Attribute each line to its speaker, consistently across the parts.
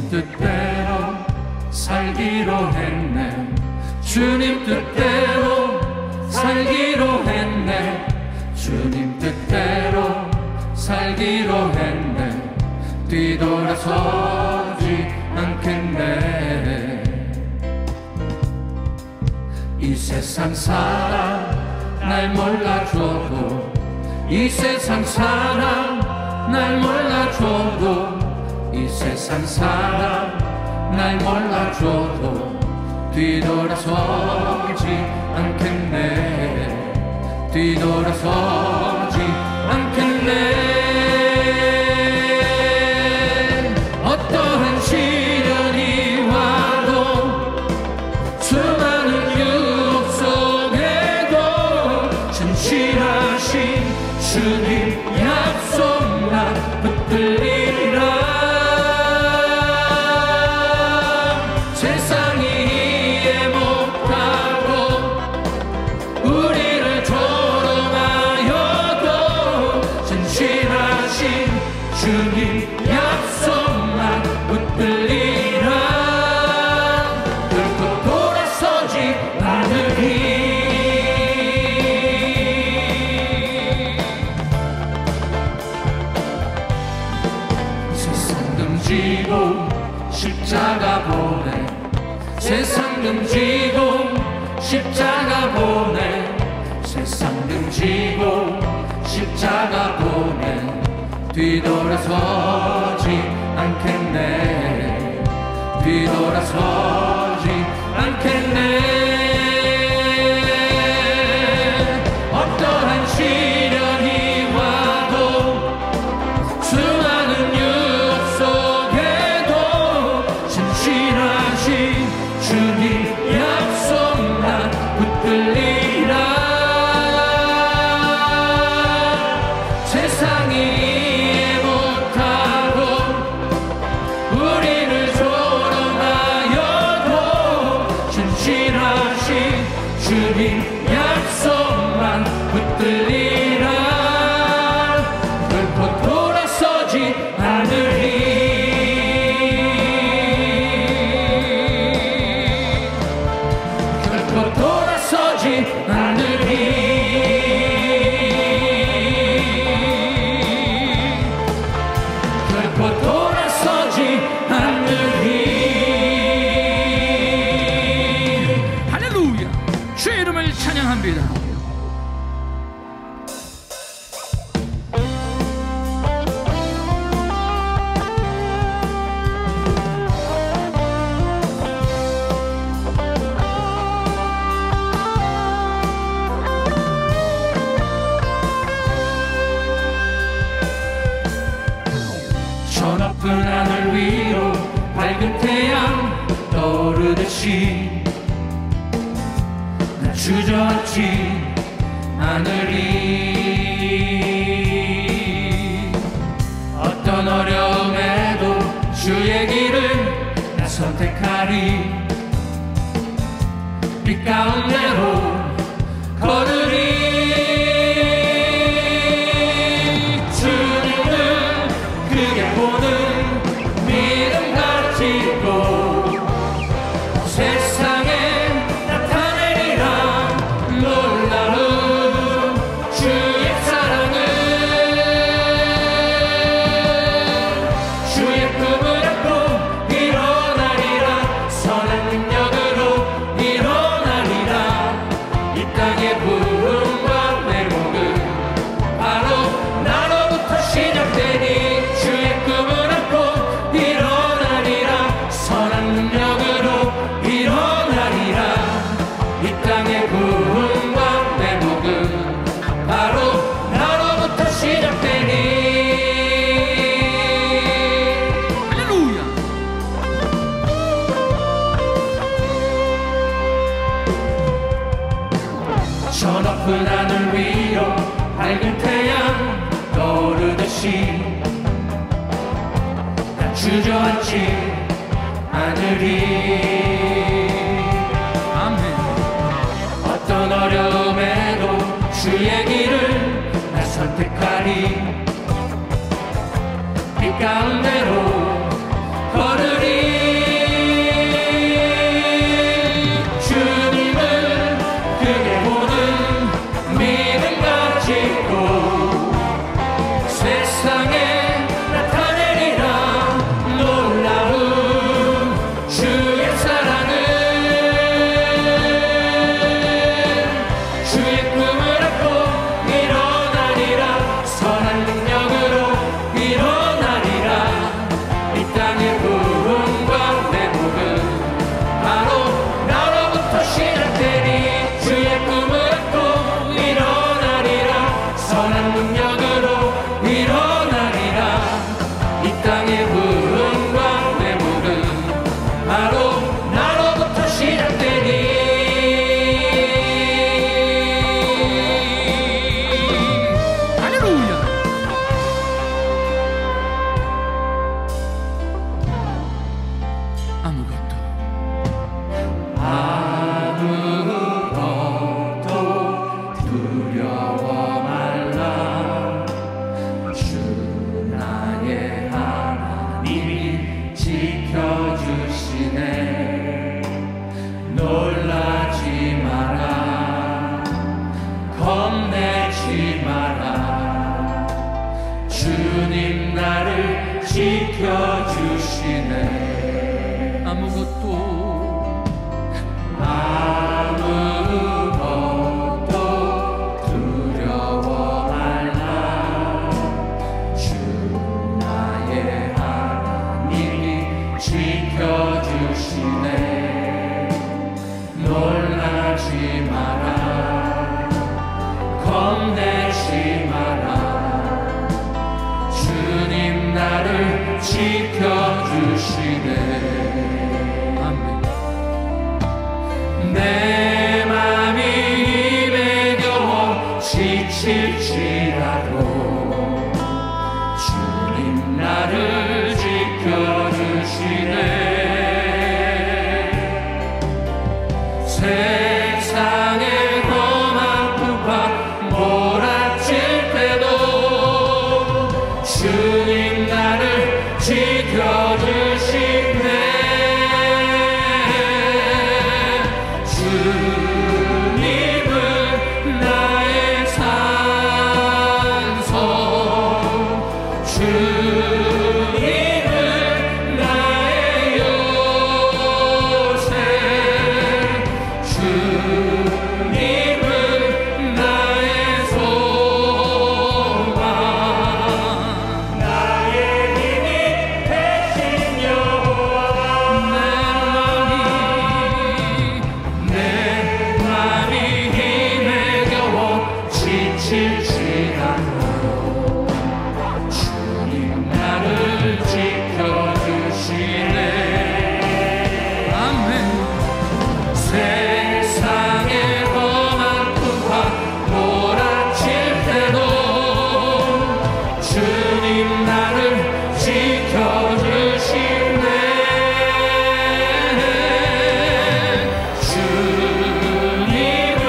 Speaker 1: 뜻대로 살기로 했네. 주님 뜻대로 살기로 했네. 주님 뜻대로 살기로 했네. 뒤돌아서지 않겠네. 이 세상 사람 날 몰라줘도, 이 세상 사람 날 몰라줘도, 이 세상 사람 날 몰라줘도 뒤돌아서지 않겠네. 뒤돌아서지 않겠네. 어떠한 시련이 와도, 수많은 유혹 속에도 진실하신 주님 약속 나 붙들리라. 세상이 이해 못하고 우리를 조롱하여도 진실하신 주님 약속만 붙들리라. 결코 돌아서지 않으리. 세상 등지고 십자가 보내, 세상 등지고 십자가 보내, 세상 등지고 십자가 보내. 뒤돌아서지 않겠네. 뒤돌아서지 않겠네. 어떠한 시련이 와도, 수많은 유혹 속에도 진실하신 주님 약속만 붙들리라. 세상이 주님 약속만 붙들리라. 결코 돌아서지 않으리. 결코 돌아서지 않으리. 결코 돌아서지 않으리. 주의 이름을 찬양합니다. 저 높은 하늘 위로 밝은 태양 떠오르듯이 주저앉지 않으리. 어떤 어려움에도 주의 길을 나 선택하리. 빛 가운데로 걸으리. 주님을 크게 보는 믿음 가지고 세상에 저 높은 하늘 위로 밝은 태양 떠오르듯이 난 주저앉지 않으리. 아멘. 어떤 어려움에도 주의 길을 나 선택하리. 빛 가운데로 걸으리. 지켜주시네. 아무것도 두려워 말라. 주 나의 하나님이 지켜주시네. 놀라지 마라. 겁내지 마라. 주님 나를 지켜주시네. 아멘. 내 맘이 힘에 겨워 지칠지라도 주님 나를 지켜주시네. 세상의 험한 풍파 몰아칠 때도 주님 나를 지켜주시네. 주님은 나의 산소, 주님은 나의 요새, 주님은 나의 소망, 나의 힘이 되신 여호와. 내 맘이 힘에 겨워 지칠지라도 주님 나를 지켜주시네. 아멘. 세상의 험한 풍파 몰아칠 때도 주님 나를 지켜주시네. 주님은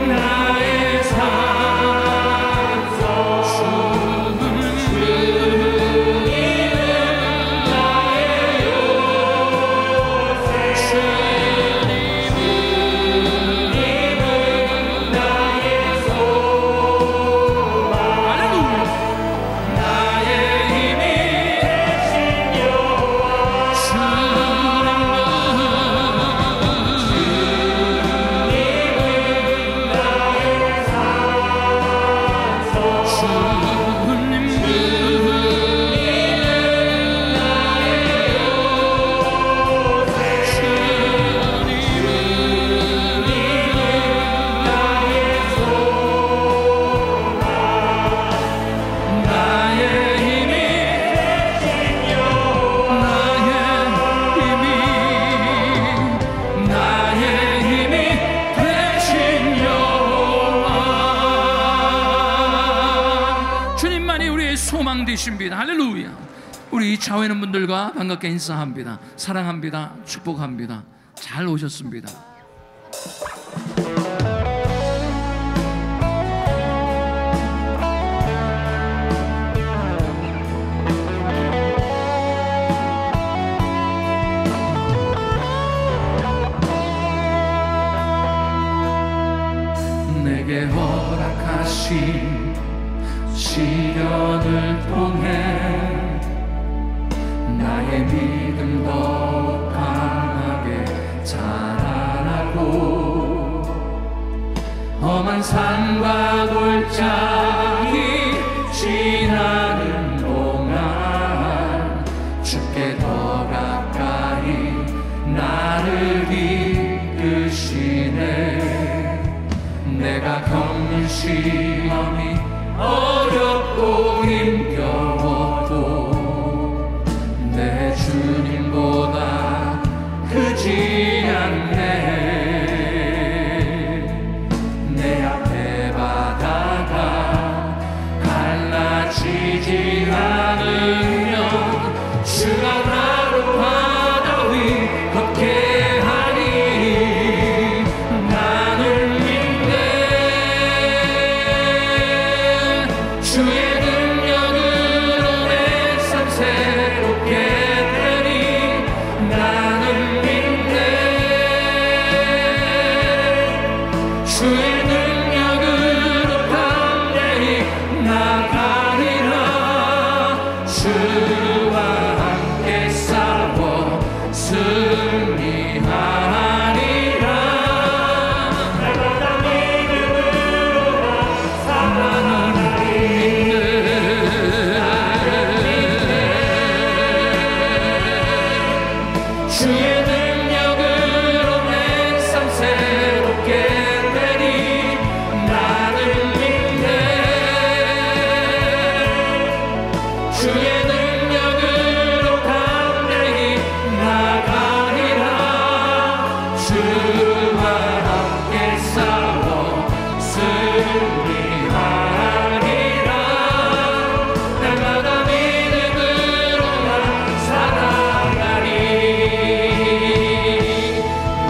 Speaker 1: 나의 산소, 주님은 나의 요새, 주님은 나의 소망, 나의 힘이 되신 여호와. 주님만이 우리의 소망 되십니다. 할렐루야. 우리 좌우에 있는 분들과 반갑게 인사합니다. 사랑합니다. 축복합니다. 잘 오셨습니다. 내게 허락하신 시련을 통해 나의 믿음 더 강하게 자라나고 험한 산과 골짜기 지나는 동안 주께 더 가까이 나를 이끄시네. 내가 겪는 시험이 어렵고 힘겨워도 내 주님보다 크지 않네. 내 앞에 바다가 갈라지지 않으면 주가 나로 바다 위 걷게 하니 나는 믿네. 주의 능력으로 내 삶 새롭게 되니 나는 믿네. 주의 능력으로 담대히 나가리라. 주와 주의 능력으로 담대히 나가리라. 주와 함께 싸워 승리하리라. 날마다 믿음으로 나 살아가리.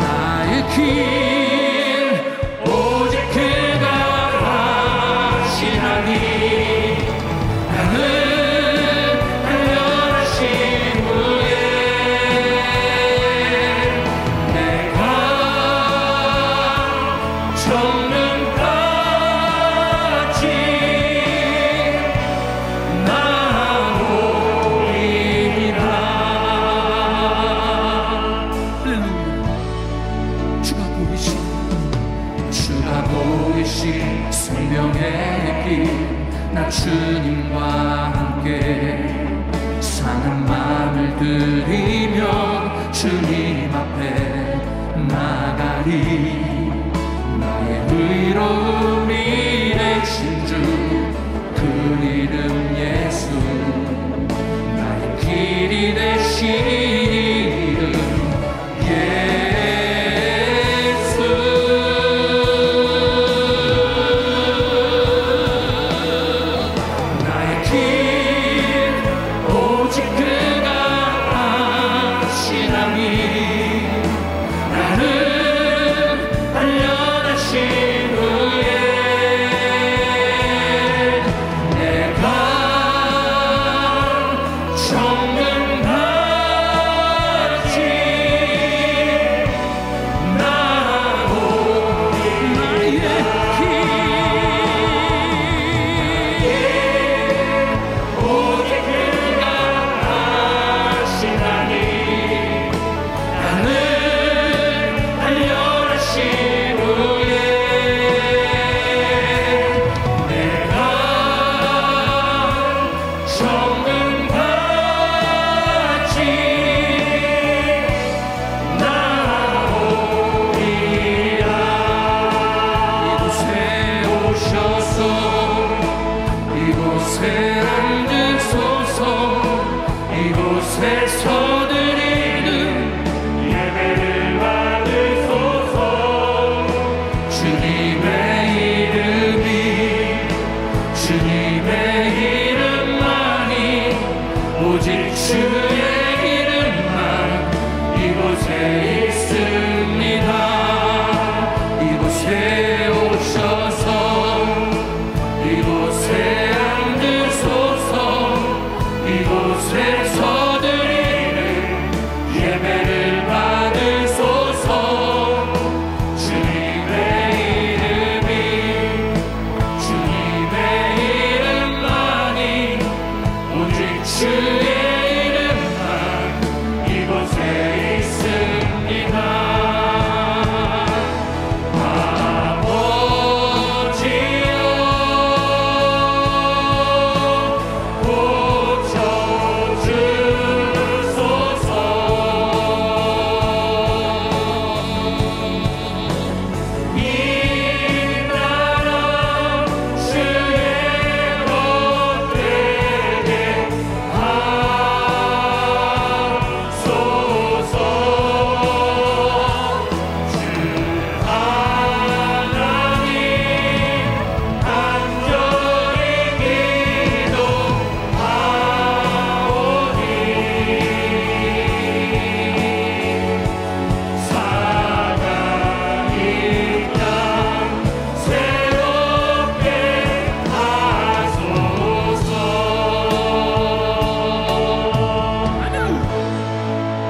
Speaker 1: 나의 길 오직 그가 하시나니 나는 단련하신 후에 내가 정능까지 나오리라. 할렐루야. 주가 보이신 생명의 길, 나 주님과 함께 사는 마음을 드리며 주님 앞에 나가리. 나의 의로움이 되신 주 그 이름 예수, 나의 길이 되신 이름 예수. 나의 길 오직 그가 하시나니 나는 단련하신 후에 내가 정능까지 나오리라. 오직 그가 하시나니 나는 단련하신 후에 내가 정능까지 나오리라. 이곳에 오셔서 이곳에 앉으소서. 이곳에서 드리는 예배를 받으소서. 주님의 이름이 주님의 이름만이 오직 주의 이름만 이곳에 있습니다. 이곳에 오셔서 이곳에 앉으소서. 이곳에서 드리는 예배를 받으소서. 주님의 이름이 주님의 이름만이 오직 주의 이름만 이곳에 있습니다. 아버지여 고쳐주소서. 이 나라 주의 것되게 하소서. 주 하나님 간절히 기도하오니 사랑 이 땅 새롭게 하소서.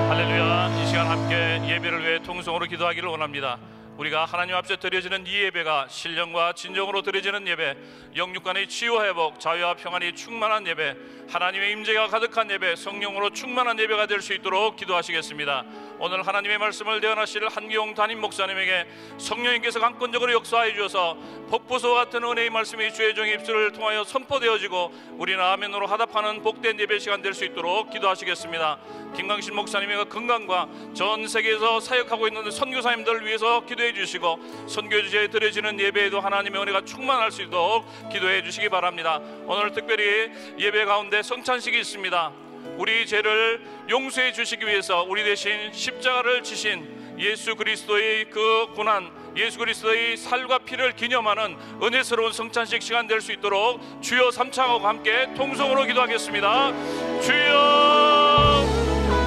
Speaker 2: 할렐루야. 이 시간 함께 예배를 위해 통성으로 기도하기를 원합니다. 우리가 하나님 앞에 드려지는 이 예배가 신령과 진정으로 드려지는 예배, 영육간의 치유 회복, 자유와 평안이 충만한 예배, 하나님의 임재가 가득한 예배, 성령으로 충만한 예배가 될 수 있도록 기도하시겠습니다. 오늘 하나님의 말씀을 대언하실 한기용 담임 목사님에게 성령님께서 강권적으로 역사해 주셔서 폭포수와 같은 은혜의 말씀이 주의 종의 입술을 통하여 선포되어지고 우리는 아멘으로 화답하는 복된 예배 시간 될 수 있도록 기도하시겠습니다. 김광신 목사님의 건강과 전 세계에서 사역하고 있는 선교사님들 위해서 기도 기도해 주시고 선교지에 드려지는 예배에도 하나님의 은혜가 충만할 수 있도록 기도해 주시기 바랍니다. 오늘 특별히 예배 가운데 성찬식이 있습니다. 우리 죄를 용서해 주시기 위해서 우리 대신 십자가를 지신 예수 그리스도의 그 고난, 예수 그리스도의 살과 피를 기념하는 은혜스러운 성찬식 시간 될 수 있도록 주여 삼창하고 함께 통성으로 기도하겠습니다. 주여,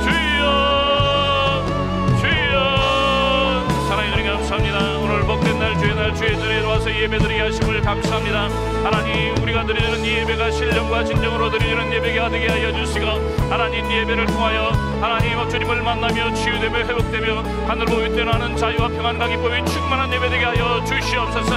Speaker 2: 주여, 주여. 사랑해 주님 감사합니다. 오늘 복된 날, 주의 날, 주의 전에 와서 예배드리게 하심을 감사합니다. 하나님, 우리가 드리는 이 예배가 신령과 진정으로 드리는 예배가 되게 하여 주시고, 하나님 예배를 통하여 하나님 주님을 만나며 치유되며 회복되며 하늘로 윗대나는 자유와 평안과 기쁨이 충만한 예배 되게 하여 주시옵소서.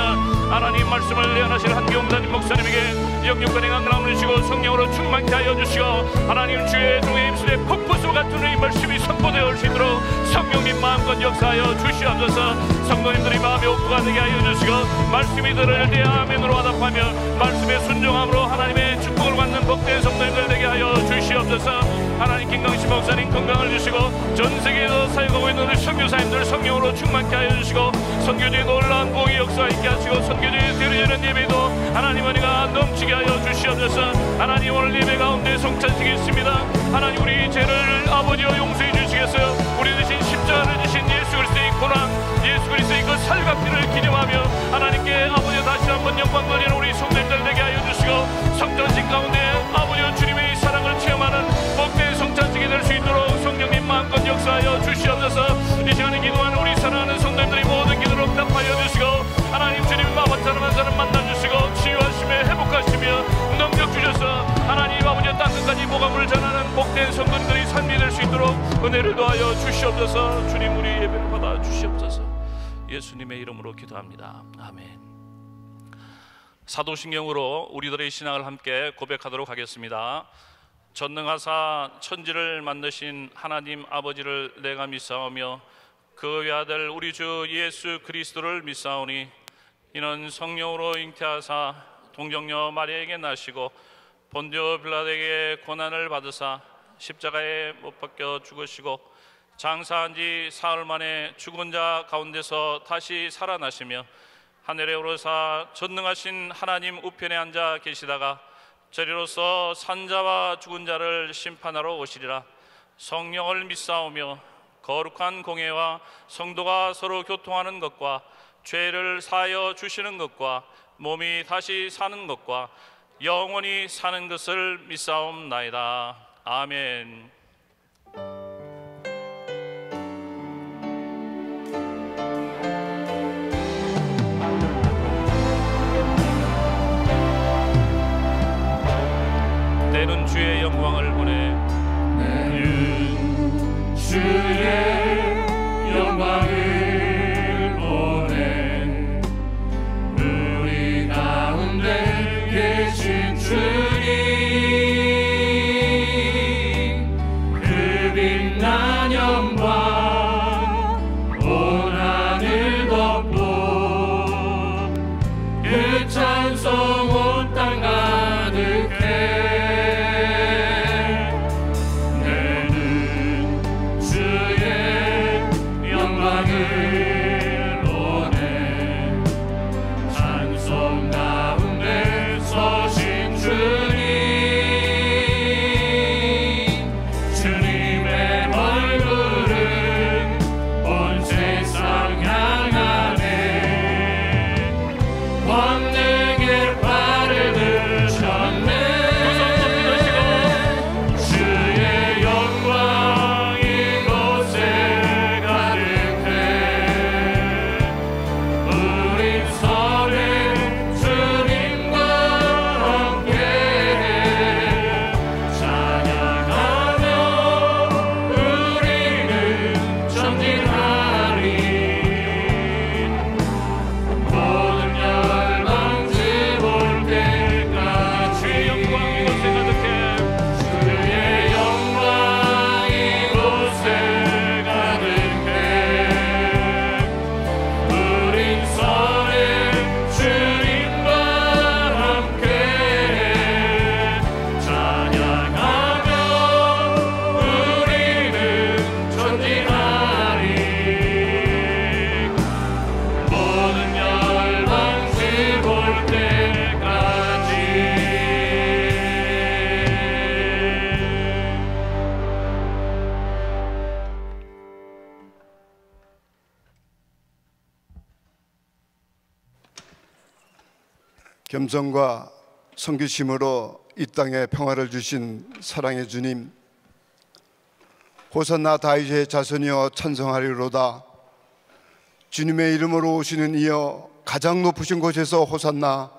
Speaker 2: 하나님 말씀을 예언하실 한경단님 목사님에게 영육간의 강남을 주시고 성령으로 충만케 하여 주시고, 하나님 주의 종의 입술에 폭포수 같은 이 말씀이 선포되어 올 수 있도록 성령님 마음껏 역사하여 주시옵소서. 성도님들이 마음의 옥부가 되게 하여 주시고, 말씀이 들을 때 아멘으로 화답하며 말씀에 순종함으로 하나님의 축복을 받는 복된 성도님들 되게 하여 주시옵소서. 하나님 김강식 목사님 건강을 주시고, 전 세계에서 사역하고 있는 우리 선교사님들 성령으로 충만케 하여 주시고, 선교지에 놀라운 복의 역사 있게 하시고, 선교지에 드려지는 예배도 하나님 은혜가 넘치게 하여 주시옵소서. 하나님 오늘 예배 가운데 성찬식이 있습니다. 하나님 우리 죄를 아버지여 용서해 주시겠어요? 우리 대신 십자가를 지신 예수 그리스도의 고난, 예수 그리스도의 그 살과 피를 기념하며 하나님께 아버지여 다시 한번 영광 돌리는 우리 성도님들 되게 하여 주시고, 성찬식 가운데 아버지여 주님의 사랑을 체험하는 복된 성찬식이 될 수 있도록 성령님 마음껏 역사하여 주시옵소서. 이 시간에 기도하는 우리 사랑하는 성도님들이 모든 기도를 응답하여 주시고, 하나님 주님 마음 사람 한 사람 만나주시고 치유하시며 회복하시며 능력 주셔서 하나님 아버지 땅끝까지 복음을 전하는 복된 성도님들이 삶이 될 수 있도록 은혜를 더하여 주시옵소서. 주님 우리 예배를 받아 주시옵소서. 예수님의 이름으로 기도합니다. 아멘. 사도신경으로 우리들의 신앙을 함께 고백하도록 하겠습니다. 전능하사 천지를 만드신 하나님 아버지를 내가 믿사오며 그 외아들 우리 주 예수 그리스도를 믿사오니, 이는 성령으로 잉태하사 동정녀 마리아에게 나시고 본디오 빌라도에게 고난을 받으사 십자가에 못 박혀 죽으시고 장사한 지 사흘 만에 죽은 자 가운데서 다시 살아나시며 하늘에 오르사 전능하신 하나님 우편에 앉아 계시다가 저리로서 산자와 죽은 자를 심판하러 오시리라. 성령을 믿사오며 거룩한 공회와 성도가 서로 교통하는 것과 죄를 사하여 주시는 것과 몸이 다시 사는 것과 영원히 사는 것을 믿사옵나이다. 아멘. 때는 주의 영광을 보내,
Speaker 3: 때는 주의 영광을 보내, 우리 가운데 계신 주님, 그 빛난 영광 온 하늘 덮고 그 찬송 온 땅 가득해. 주의
Speaker 4: 겸손과 섬기심으로 이 땅에 평화를 주신 사랑의 주님, 호산나 다윗의 자손이여 찬송하리로다. 주님의 이름으로 오시는 이여 가장 높으신 곳에서 호산나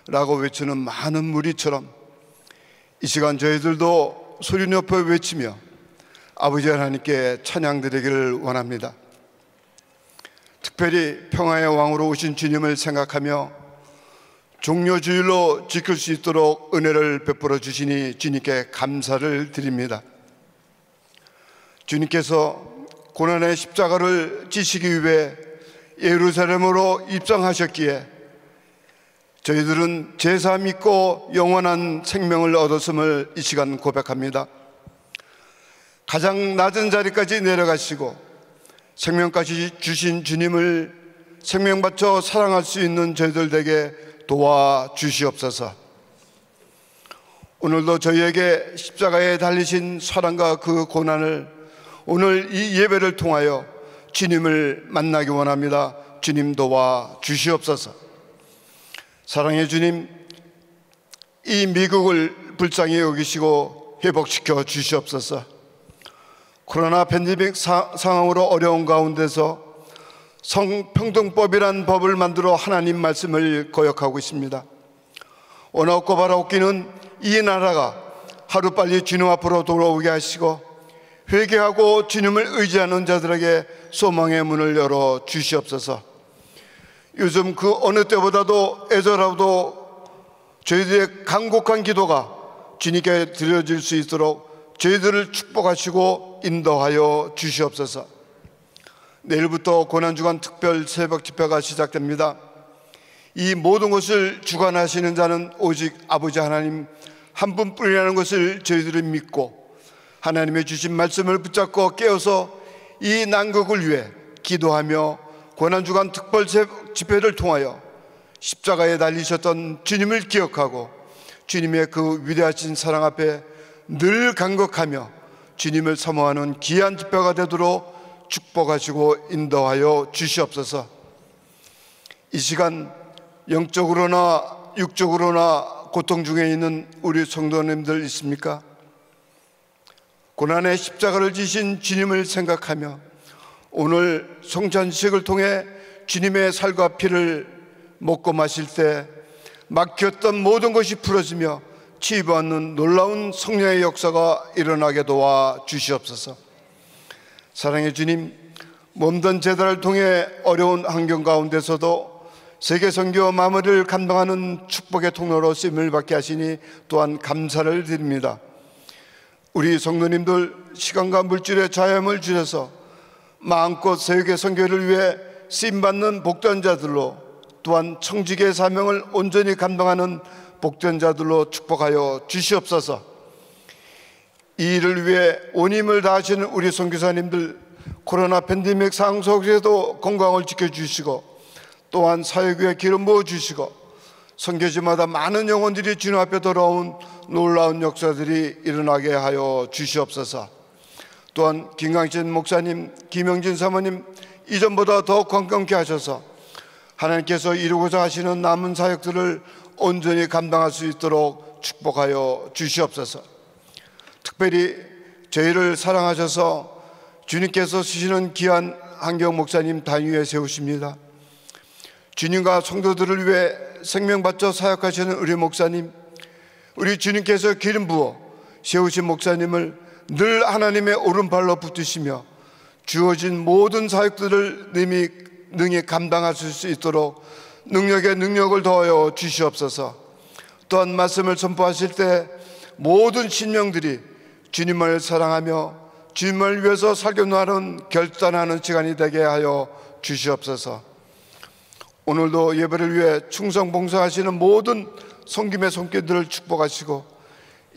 Speaker 4: 라고 외치는 많은 무리처럼 이 시간 저희들도 소리 높여 외치며 아버지 하나님께 찬양드리기를 원합니다. 특별히 평화의 왕으로 오신 주님을 생각하며 종료주일로 지킬 수 있도록 은혜를 베풀어 주시니 주님께 감사를 드립니다. 주님께서 고난의 십자가를 지시기 위해 예루살렘으로 입성하셨기에 저희들은 제사 믿고 영원한 생명을 얻었음을 이 시간 고백합니다. 가장 낮은 자리까지 내려가시고 생명까지 주신 주님을 생명 바쳐 사랑할 수 있는 저희들에게 도와주시옵소서. 오늘도 저희에게 십자가에 달리신 사랑과 그 고난을 오늘 이 예배를 통하여 주님을 만나기 원합니다. 주님 도와주시옵소서. 사랑의 주님, 이 미국을 불쌍히 여기시고 회복시켜 주시옵소서. 코로나 팬데믹 상황으로 어려운 가운데서 성평등법이란 법을 만들어 하나님 말씀을 거역하고 있습니다. 원하옵고 바라옵기는 이 나라가 하루빨리 주님 앞으로 돌아오게 하시고 회개하고 주님을 의지하는 자들에게 소망의 문을 열어 주시옵소서. 요즘 그 어느 때보다도 애절하고 저희들의 간곡한 기도가 주님께 드려질 수 있도록 저희들을 축복하시고 인도하여 주시옵소서. 내일부터 고난주간 특별 새벽 집회가 시작됩니다. 이 모든 것을 주관하시는 자는 오직 아버지 하나님 한 분뿐이라는 것을 저희들은 믿고 하나님의 주신 말씀을 붙잡고 깨어서 이 난국을 위해 기도하며 고난주간 특별 새벽 집회를 통하여 십자가에 달리셨던 주님을 기억하고 주님의 그 위대하신 사랑 앞에 늘 간곡하며 주님을 사모하는 귀한 집회가 되도록 축복하시고 인도하여 주시옵소서. 이 시간 영적으로나 육적으로나 고통 중에 있는 우리 성도님들 있습니까? 고난의 십자가를 지신 주님을 생각하며 오늘 성찬식을 통해 주님의 살과 피를 먹고 마실 때 막혔던 모든 것이 풀어지며 치유받는 놀라운 성령의 역사가 일어나게 도와 주시옵소서. 사랑의 주님, 몸든 제단을 통해 어려운 환경 가운데서도 세계 선교 마무리를 감당하는 축복의 통로로 쓰임을 받게 하시니 또한 감사를 드립니다. 우리 성도님들 시간과 물질의 자유함을 주셔서 마음껏 세계 선교를 위해 쓰임받는 복된 자들로 또한 청지기의 사명을 온전히 감당하는 복된 자들로 축복하여 주시옵소서. 이 일을 위해 온 힘을 다하시는 우리 선교사님들 코로나 팬데믹 상황 속에서도 건강을 지켜주시고 또한 사역에 기름 부어주시고 선교지마다 많은 영혼들이 주님 앞에 돌아온 놀라운 역사들이 일어나게 하여 주시옵소서. 또한 김강진 목사님, 김영진 사모님 이전보다 더 건강케 하셔서 하나님께서 이루고자 하시는 남은 사역들을 온전히 감당할 수 있도록 축복하여 주시옵소서. 특별히 저희를 사랑하셔서 주님께서 쓰시는 귀한 한경 목사님 단위에 세우십니다. 주님과 성도들을 위해 생명 바쳐 사역하시는 우리 목사님, 우리 주님께서 기름 부어 세우신 목사님을 늘 하나님의 오른발로 붙드시며 주어진 모든 사역들을 능히 감당하실 수 있도록 능력에 능력을 더하여 주시옵소서. 또한 말씀을 선포하실 때 모든 신령들이 주님을 사랑하며 주님을 위해서 살겨나는 결단하는 시간이 되게 하여 주시옵소서. 오늘도 예배를 위해 충성봉사하시는 모든 섬김의 손길들을 축복하시고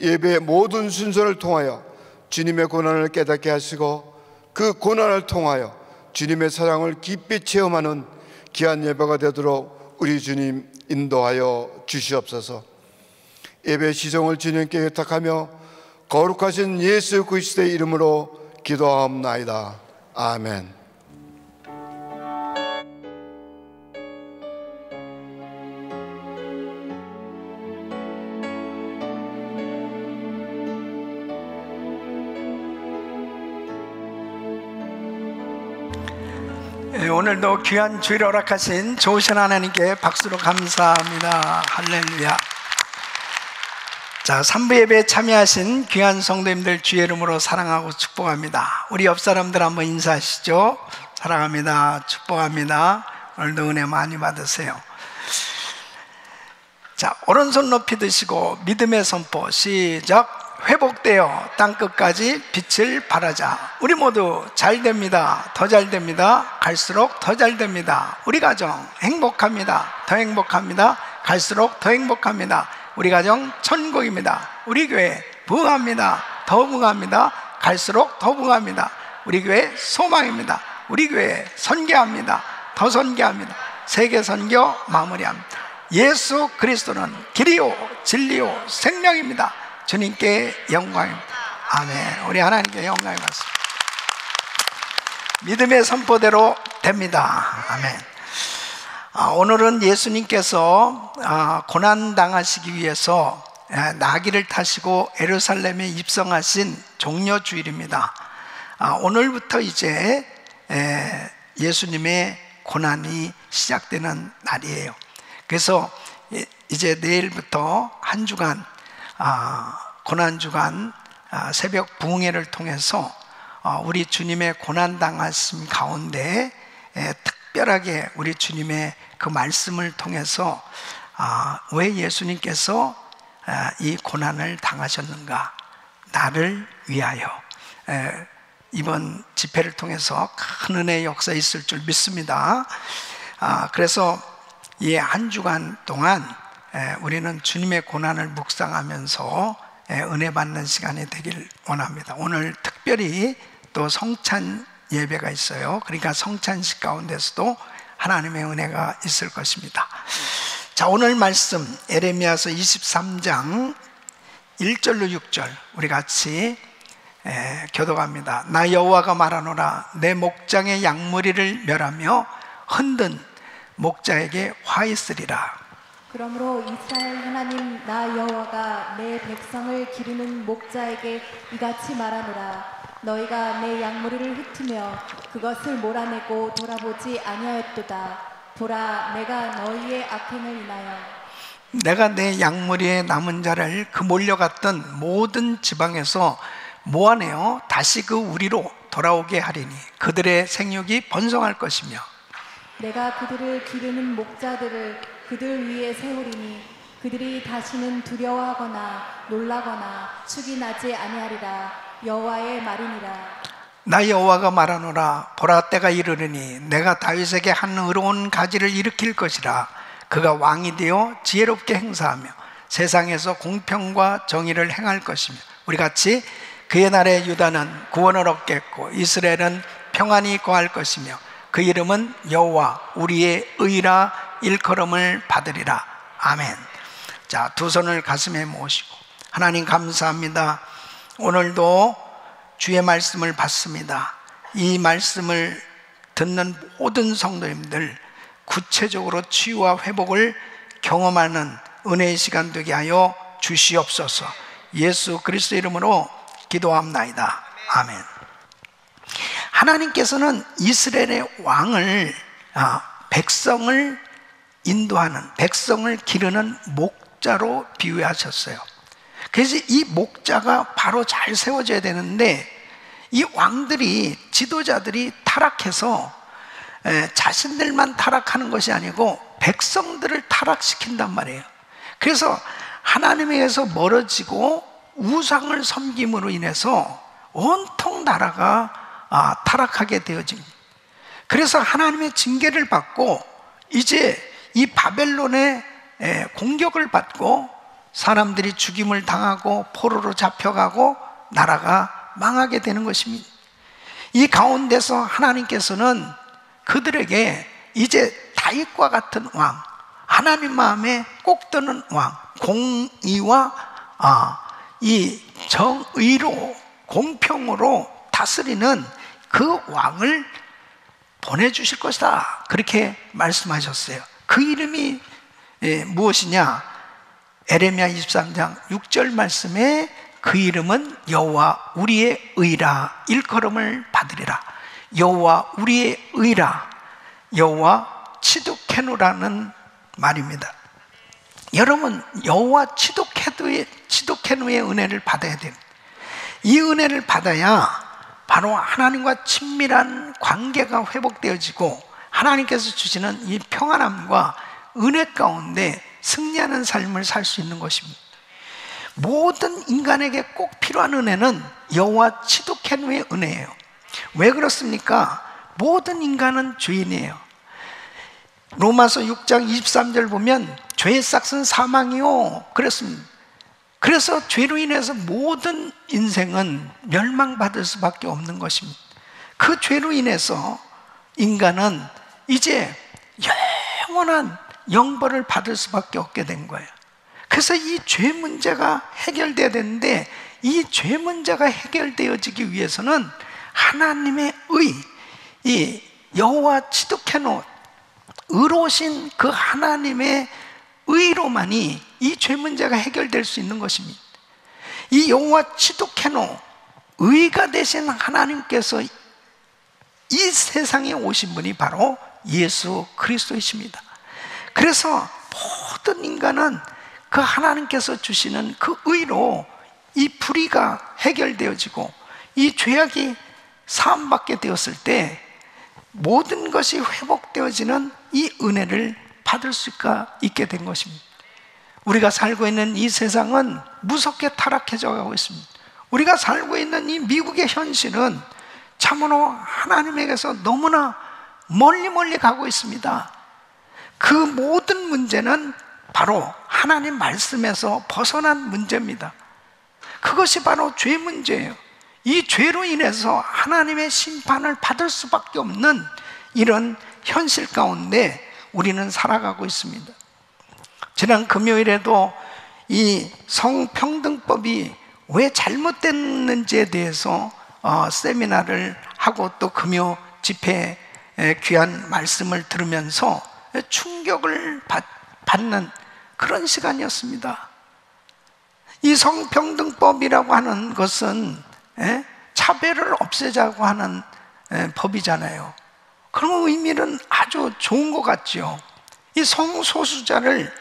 Speaker 4: 예배의 모든 순서를 통하여 주님의 고난을 깨닫게 하시고 그 고난을 통하여 주님의 사랑을 깊이 체험하는 귀한 예배가 되도록 우리 주님 인도하여 주시옵소서. 예배 시정을 주님께 의탁하며 거룩하신 예수 그리스도의 이름으로 기도하옵나이다. 아멘.
Speaker 5: 오늘도 귀한 주일을 허락하신 좋으신 하나님께 박수로 감사합니다. 할렐루야. 자, 3부 예배에 참여하신 귀한 성도님들 주의 이름으로 사랑하고 축복합니다. 우리 옆 사람들 한번 인사하시죠. 사랑합니다. 축복합니다. 오늘도 은혜 많이 받으세요. 자, 오른손 높이 드시고 믿음의 선포 시작. 회복되어 땅끝까지 빛을 발하자. 우리 모두 잘 됩니다. 더 잘 됩니다. 갈수록 더 잘 됩니다. 우리 가정 행복합니다. 더 행복합니다. 갈수록 더 행복합니다. 우리 가정 천국입니다. 우리 교회 부흥합니다. 더 부흥합니다. 갈수록 더 부흥합니다. 우리 교회 소망입니다. 우리 교회 선교합니다. 더 선교합니다. 세계 선교 마무리합니다. 예수 그리스도는 길이요 진리요 생명입니다. 주님께 영광입니다. 아멘. 우리 하나님께 영광이 받습니다. 믿음의 선포대로 됩니다. 아멘. 오늘은 예수님께서 고난당하시기 위해서 나귀를 타시고 예루살렘에 입성하신 종려주일입니다. 오늘부터 이제 예수님의 고난이 시작되는 날이에요. 그래서 이제 내일부터 한 주간 고난주간 새벽 부흥회를 통해서 우리 주님의 고난당하심 가운데 특별하게 우리 주님의 그 말씀을 통해서 왜 예수님께서 이 고난을 당하셨는가, 나를 위하여, 이번 집회를 통해서 큰 은혜의 역사 있을 줄 믿습니다. 그래서 이 한 주간 동안 우리는 주님의 고난을 묵상하면서 은혜 받는 시간이 되길 원합니다. 오늘 특별히 또 성찬 예배가 있어요. 그러니까 성찬식 가운데서도 하나님의 은혜가 있을 것입니다. 자, 오늘 말씀 예레미야서 23장 1절로 6절 우리 같이 교독합니다. 나 여호와가 말하노라. 내 목장의 양무리를 멸하며 흔든 목자에게 화 있으리라.
Speaker 6: 그러므로 이스라엘 하나님 나 여호와가 내 백성을 기르는 목자에게 이같이 말하노라. 너희가 내 양무리를 흩으며 그것을 몰아내고 돌아보지 아니하였도다. 보라, 내가 너희의 악행을 인하여
Speaker 5: 내가 내 양무리의 남은 자를 그 몰려갔던 모든 지방에서 모아내어 다시 그 우리로 돌아오게 하리니 그들의 생육이 번성할 것이며
Speaker 6: 내가 그들을 기르는 목자들을 그들 위에 세우리니 그들이 다시는 두려워하거나 놀라거나 축이 나지 아니하리라. 여호와의 말이니라.
Speaker 5: 나 여호와가 말하노라. 보라, 때가 이르르니 내가 다윗에게 한 의로운 가지를 일으킬 것이라. 그가 왕이 되어 지혜롭게 행사하며 세상에서 공평과 정의를 행할 것이며 우리 같이 그의 날에 유다는 구원을 얻겠고 이스라엘은 평안히 거할 것이며 그 이름은 여호와 우리의 의라 일컬음을 받으리라. 아멘. 자, 두 손을 가슴에 모시고 하나님 감사합니다. 오늘도 주의 말씀을 받습니다. 이 말씀을 듣는 모든 성도님들 구체적으로 치유와 회복을 경험하는 은혜의 시간 되게 하여 주시옵소서. 예수 그리스도 이름으로 기도합나이다. 아멘. 하나님께서는 이스라엘의 왕을 백성을 인도하는, 백성을 기르는 목자로 비유하셨어요. 그래서 이 목자가 바로 잘 세워져야 되는데 이 왕들이, 지도자들이 타락해서 자신들만 타락하는 것이 아니고 백성들을 타락시킨단 말이에요. 그래서 하나님에게서 멀어지고 우상을 섬김으로 인해서 온통 나라가 타락하게 되어집니다. 그래서 하나님의 징계를 받고 이제 이 바벨론의 공격을 받고 사람들이 죽임을 당하고 포로로 잡혀가고 나라가 망하게 되는 것입니다. 이 가운데서 하나님께서는 그들에게 이제 다윗과 같은 왕, 하나님 마음에 꼭 드는 왕, 공의와 이 정의로 공평으로 다스리는 그 왕을 보내주실 것이다. 그렇게 말씀하셨어요. 그 이름이 무엇이냐? 예레미야 23장 6절 말씀에 그 이름은 여호와 우리의 의라 일컬음을 받으리라. 여호와 우리의 의라. 여호와 치두케누라는 말입니다. 여러분, 여호와 치두케누의 은혜를 받아야 돼요. 이 은혜를 받아야 바로 하나님과 친밀한 관계가 회복되어지고 하나님께서 주시는 이 평안함과 은혜 가운데 승리하는 삶을 살 수 있는 것입니다. 모든 인간에게 꼭 필요한 은혜는 여호와 치두케누의 은혜예요. 왜 그렇습니까? 모든 인간은 죄인이에요. 로마서 6장 23절 보면 죄의 싹은 사망이요 그랬습니다. 그래서 죄로 인해서 모든 인생은 멸망받을 수밖에 없는 것입니다. 그 죄로 인해서 인간은 이제 영원한 영벌을 받을 수밖에 없게 된 거예요. 그래서 이 죄 문제가 해결돼야 되는데, 이 죄 문제가 해결되어지기 위해서는 하나님의 이 여호와 치두케누, 의로우신 그 하나님의 의로만이 이 죄 문제가 해결될 수 있는 것입니다. 이 여호와 치두케누, 의가 되신 하나님께서 이 세상에 오신 분이 바로 예수 그리스도이십니다. 그래서 모든 인간은 그 하나님께서 주시는 그 의로 이 불의가 해결되어지고 이 죄악이 사함받게 되었을 때 모든 것이 회복되어지는 이 은혜를 받을 수가 있게 된 것입니다. 우리가 살고 있는 이 세상은 무섭게 타락해져 가고 있습니다. 우리가 살고 있는 이 미국의 현실은 참으로 하나님에게서 너무나 멀리 가고 있습니다. 그 모든 문제는 바로 하나님 말씀에서 벗어난 문제입니다. 그것이 바로 죄 문제예요. 이 죄로 인해서 하나님의 심판을 받을 수밖에 없는 이런 현실 가운데 우리는 살아가고 있습니다. 지난 금요일에도 이 성평등법이 왜 잘못됐는지에 대해서 세미나를 하고 또 금요 집회에 귀한 말씀을 들으면서 충격을 받는 그런 시간이었습니다. 이 성평등법이라고 하는 것은 차별을 없애자고 하는 법이잖아요. 그런 의미는 아주 좋은 것 같죠. 이 성소수자를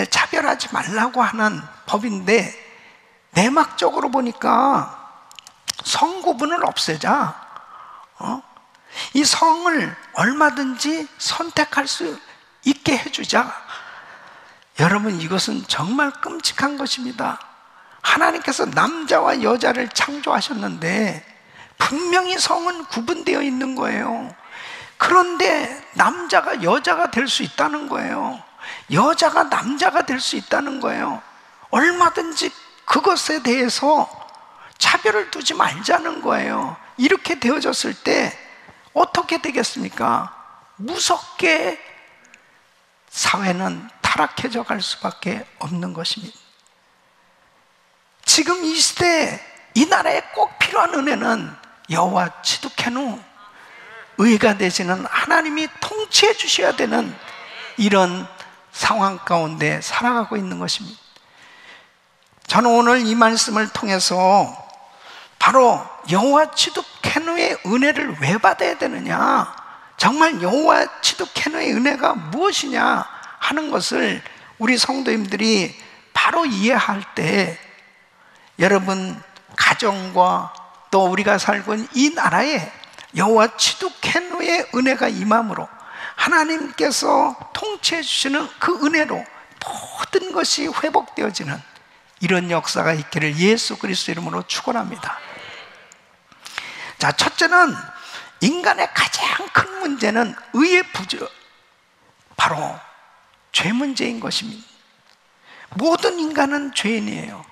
Speaker 5: 차별하지 말라고 하는 법인데, 내막적으로 보니까 성구분을 없애자, 이 성을 얼마든지 선택할 수 있게 해주자. 여러분, 이것은 정말 끔찍한 것입니다. 하나님께서 남자와 여자를 창조하셨는데 분명히 성은 구분되어 있는 거예요. 그런데 남자가 여자가 될 수 있다는 거예요. 여자가 남자가 될 수 있다는 거예요. 얼마든지 그것에 대해서 차별을 두지 말자는 거예요. 이렇게 되어졌을 때 어떻게 되겠습니까? 무섭게 사회는 타락해져 갈 수밖에 없는 것입니다. 지금 이 시대에 이 나라에 꼭 필요한 은혜는 여호와 치두케누, 의가 되시는 하나님이 통치해 주셔야 되는 이런 상황 가운데 살아가고 있는 것입니다. 저는 오늘 이 말씀을 통해서 바로 여호와 치두케누의 은혜를 왜 받아야 되느냐, 정말 여호와 치두케누의 은혜가 무엇이냐 하는 것을 우리 성도님들이 바로 이해할 때, 여러분 가정과 또 우리가 살고 있는 이 나라에 여호와 치두케누의 은혜가 임함으로 하나님께서 통치해 주시는 그 은혜로 모든 것이 회복되어지는 이런 역사가 있기를 예수 그리스도 이름으로 축원합니다. 자, 첫째는 인간의 가장 큰 문제는 의의 부족, 바로 죄 문제인 것입니다. 모든 인간은 죄인이에요.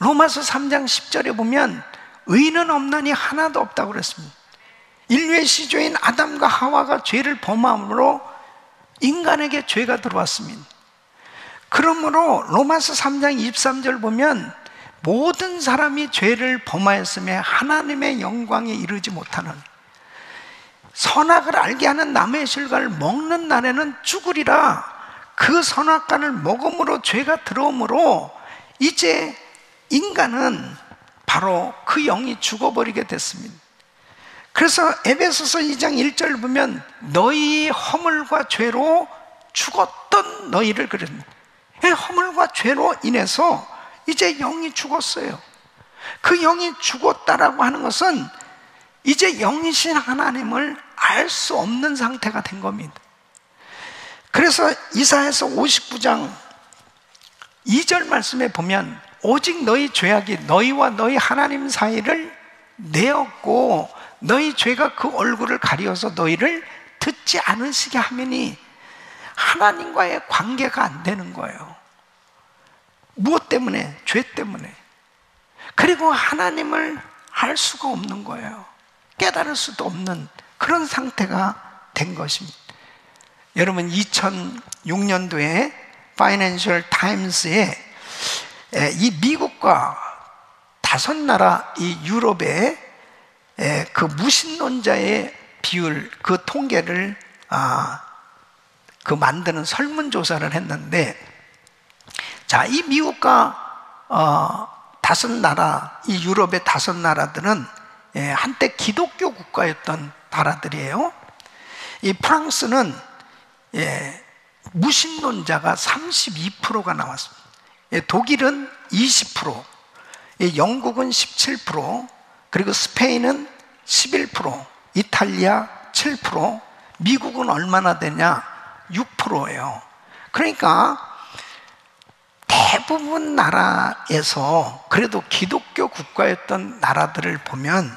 Speaker 5: 로마서 3장 10절에 보면 의인은 없나니 하나도 없다고 그랬습니다. 인류의 시조인 아담과 하와가 죄를 범함으로 인간에게 죄가 들어왔습니다. 그러므로 로마서 3장 23절 보면 모든 사람이 죄를 범하였음에 하나님의 영광에 이르지 못하는, 선악을 알게 하는 나무의 실과를 먹는 날에는 죽으리라. 그 선악과를 먹음으로 죄가 들어오므로 이제 인간은 바로 그 영이 죽어버리게 됐습니다. 그래서 에베소서 2장 1절 보면 너희 허물과 죄로 죽었던 너희를 그랬습니다. 허물과 죄로 인해서 이제 영이 죽었어요. 그 영이 죽었다라고 하는 것은 이제 영이신 하나님을 알 수 없는 상태가 된 겁니다. 그래서 이사야서 59장 2절 말씀에 보면 오직 너희 죄악이 너희와 너희 하나님 사이를 내었고 너희 죄가 그 얼굴을 가리어서 너희를 듣지 않으시게 하매니 하나님과의 관계가 안 되는 거예요. 무엇 때문에? 죄 때문에. 그리고 하나님을 알 수가 없는 거예요. 깨달을 수도 없는 그런 상태가 된 것입니다. 여러분 2006년도에 파이낸셜 타임스에 이 미국과 5나라 이 유럽의 그 무신론자의 비율, 그 통계를 그 만드는 설문조사를 했는데, 자, 이 미국과 5나라, 이 유럽의 5나라들은 한때 기독교 국가였던 나라들이에요. 이 프랑스는 무신론자가 32%가 나왔습니다. 독일은 20%, 영국은 17%, 그리고 스페인은 11%, 이탈리아 7%, 미국은 얼마나 되냐? 6%예요. 그러니까 대부분 나라에서 그래도 기독교 국가였던 나라들을 보면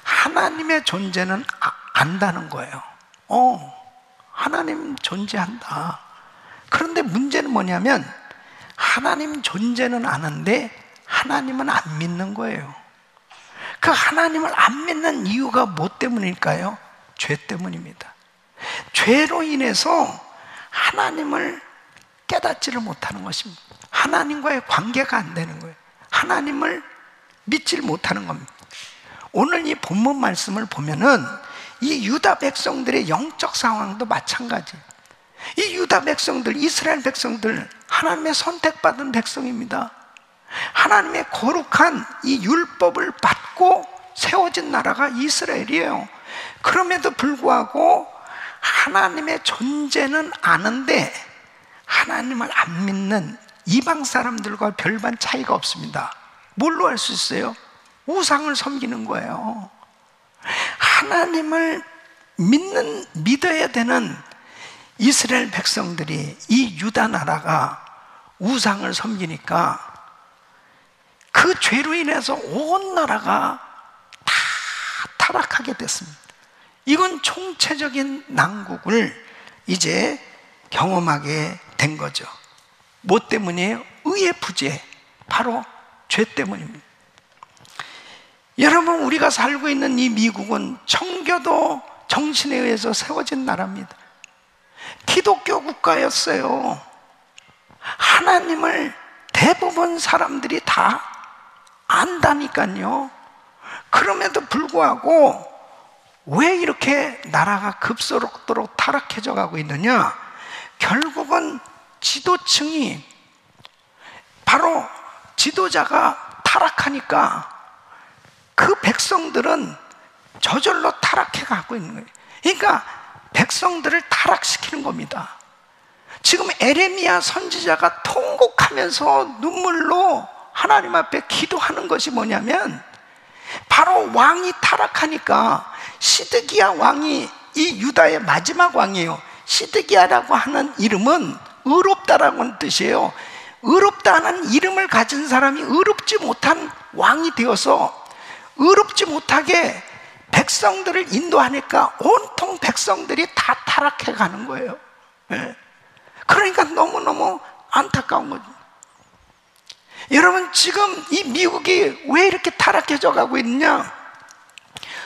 Speaker 5: 하나님의 존재는 안다는 거예요. 하나님 존재한다. 그런데 문제는 뭐냐면 하나님 존재는 아는데 하나님은 안 믿는 거예요. 그 하나님을 안 믿는 이유가 뭐 때문일까요? 죄 때문입니다. 죄로 인해서 하나님을 깨닫지를 못하는 것입니다. 하나님과의 관계가 안 되는 거예요. 하나님을 믿지를 못하는 겁니다. 오늘 이 본문 말씀을 보면은 이 유다 백성들의 영적 상황도 마찬가지예요. 이 유다 백성들, 이스라엘 백성들, 하나님의 선택받은 백성입니다. 하나님의 거룩한 이 율법을 받고 세워진 나라가 이스라엘이에요. 그럼에도 불구하고 하나님의 존재는 아는데 하나님을 안 믿는 이방 사람들과 별반 차이가 없습니다. 뭘로 알 수 있어요? 우상을 섬기는 거예요. 하나님을 믿어야 되는 이스라엘 백성들이, 이 유다 나라가 우상을 섬기니까 그 죄로 인해서 온 나라가 다 타락하게 됐습니다. 이건 총체적인 난국을 이제 경험하게 된 거죠. 뭐 때문이에요? 의의 부재, 바로 죄 때문입니다. 여러분, 우리가 살고 있는 이 미국은 청교도 정신에 의해서 세워진 나라입니다. 기독교 국가였어요. 하나님을 대부분 사람들이 다 안다니까요. 그럼에도 불구하고 왜 이렇게 나라가 급속도로 타락해져 가고 있느냐? 결국은 지도층이, 바로 지도자가 타락하니까 그 백성들은 저절로 타락해 가고 있는 거예요. 그러니까 백성들을 타락시키는 겁니다. 지금 에레미야 선지자가 통곡하면서 눈물로 하나님 앞에 기도하는 것이 뭐냐면, 바로 왕이 타락하니까, 시드기야 왕이 이 유다의 마지막 왕이에요. 시드기야라고 하는 이름은 의롭다라고 하는 뜻이에요. 의롭다는 이름을 가진 사람이 의롭지 못한 왕이 되어서 의롭지 못하게 백성들을 인도하니까 온통 백성들이 다 타락해 가는 거예요. 그러니까 너무너무 안타까운 거죠. 여러분, 지금 이 미국이 왜 이렇게 타락해져 가고 있느냐?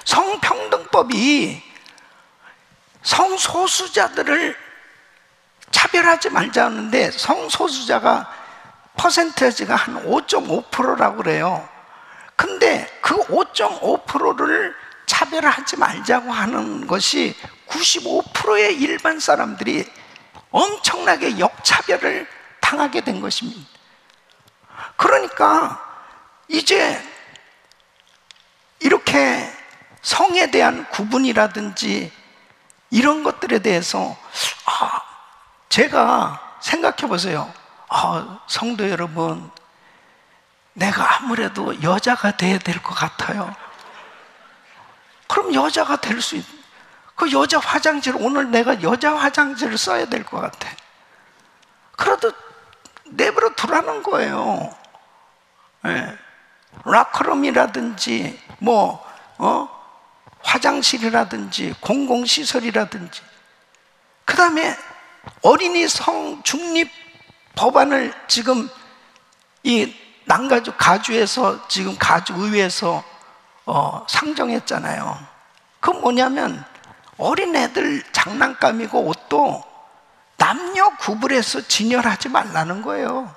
Speaker 5: 성평등법이 성소수자들을 차별하지 말자는데 성소수자가 퍼센테이지가 한 5.5%라고 그래요. 근데 그 5.5%를 차별하지 말자고 하는 것이 95%의 일반 사람들이 엄청나게 역차별을 당하게 된 것입니다. 그러니까 이제 이렇게 성에 대한 구분이라든지 이런 것들에 대해서 제가 생각해 보세요. 성도 여러분, 내가 아무래도 여자가 돼야 될 것 같아요. 그럼 여자가 될 수 그 여자 화장실, 오늘 내가 여자 화장실을 써야 될 것 같아. 그래도 내버려 두라는 거예요. 네. 라커룸이라든지 화장실이라든지 공공시설이라든지, 그 다음에 어린이 성 중립 법안을 지금 이 가주에서 지금 가주의회에서 상정했잖아요. 그건 뭐냐면 어린애들 장난감이고 옷도 남녀 구분해서 진열하지 말라는 거예요.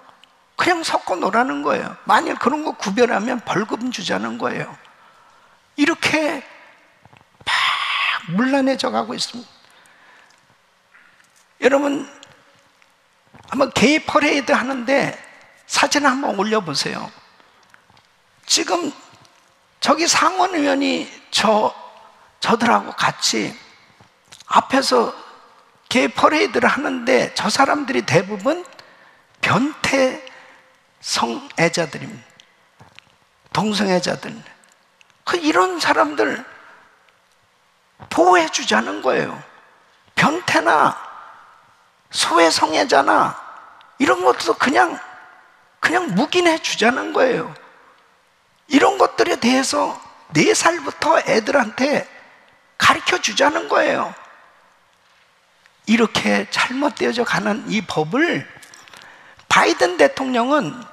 Speaker 5: 그냥 섞어 놓으라는 거예요. 만일 그런 거 구별하면 벌금 주자는 거예요. 이렇게 막 문란해져 가고 있습니다. 여러분, 한번 게이 퍼레이드 하는데 사진 한번 올려보세요. 지금 저기 상원 의원이 저들하고 같이 앞에서 게이 퍼레이드를 하는데 저 사람들이 대부분 변태 성애자들입니다. 동성애자들. 이런 사람들 보호해 주자는 거예요. 변태나 소외성애자나 이런 것도 그냥 묵인해 주자는 거예요. 이런 것들에 대해서 4살부터 애들한테 가르쳐 주자는 거예요. 이렇게 잘못되어져 가는 이 법을 바이든 대통령은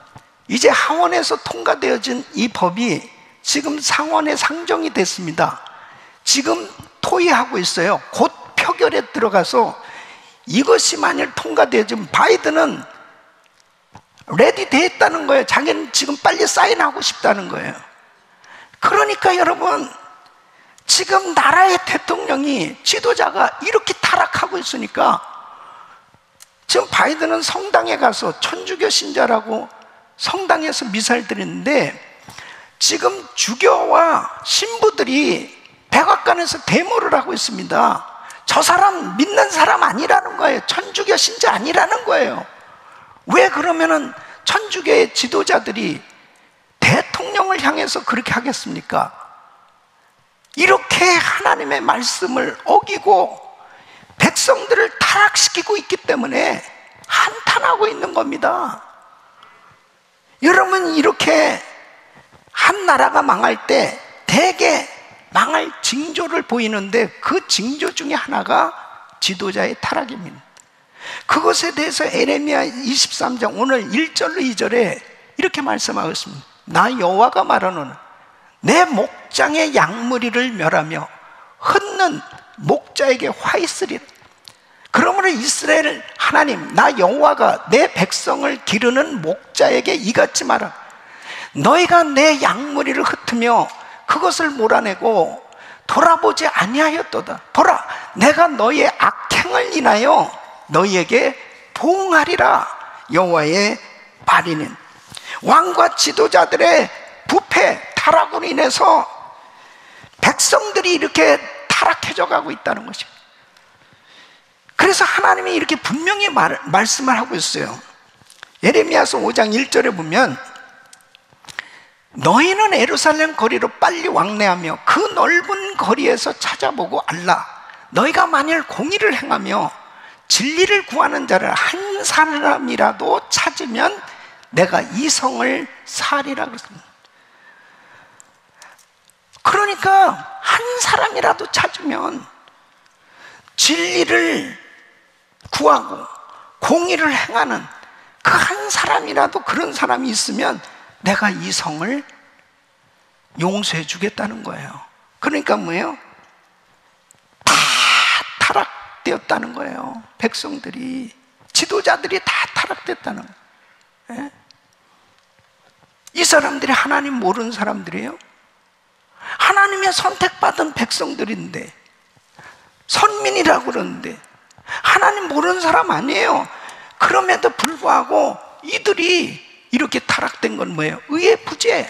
Speaker 5: 이제 하원에서 통과되어진 이 법이 지금 상원에 상정이 됐습니다. 지금 토의하고 있어요. 곧 표결에 들어가서 이것이 만일 통과되어지면 바이든은 레디 됐다는 거예요. 자기는 지금 빨리 사인하고 싶다는 거예요. 그러니까 여러분, 지금 나라의 대통령이, 지도자가 이렇게 타락하고 있으니까 지금 바이든은 성당에 가서 천주교 신자라고 성당에서 미사를 드리는데 지금 주교와 신부들이 백악관에서 데모를 하고 있습니다. 저 사람 믿는 사람 아니라는 거예요. 천주교 신자 아니라는 거예요. 왜 그러면은 천주교의 지도자들이 대통령을 향해서 그렇게 하겠습니까? 이렇게 하나님의 말씀을 어기고 백성들을 타락시키고 있기 때문에 한탄하고 있는 겁니다. 여러분, 이렇게 한 나라가 망할 때 대개 망할 징조를 보이는데 그 징조 중에 하나가 지도자의 타락입니다. 그것에 대해서 에레미야 23장 오늘 1절로 2절에 이렇게 말씀하고 있습니다. 나 여호와가 말하노라, 내 목장의 양무리를 멸하며 흩는 목자에게 화 있으리라. 그러므로 이스라엘 하나님 나 여호와가 내 백성을 기르는 목자에게 이같이 말하라. 너희가 내 양무리를 흩으며 그것을 몰아내고 돌아보지 아니하였도다. 보라, 내가 너희의 악행을 인하여 너희에게 보응하리라. 여호와의 말이니 왕과 지도자들의 부패 타락으로 인해서 백성들이 이렇게 타락해져 가고 있다는 것입니다. 그래서 하나님이 이렇게 분명히 말씀을 하고 있어요. 예레미야서 5장 1절에 보면 너희는 예루살렘 거리로 빨리 왕래하며 그 넓은 거리에서 찾아보고 알라. 너희가 만일 공의를 행하며 진리를 구하는 자를 한 사람이라도 찾으면 내가 이 성을 사리라 그랬습니다. 그러니까 한 사람이라도 찾으면, 진리를 구하고 공의를 행하는 그 한 사람이라도, 그런 사람이 있으면 내가 이 성을 용서해 주겠다는 거예요. 그러니까 뭐예요? 다 타락되었다는 거예요. 백성들이, 지도자들이 다 타락됐다는 거예요. 예? 이 사람들이 하나님 모르는 사람들이에요. 하나님의 선택받은 백성들인데, 선민이라고 그러는데 하나님 모르는 사람 아니에요. 그럼에도 불구하고 이들이 이렇게 타락된 건 뭐예요? 의의 부재,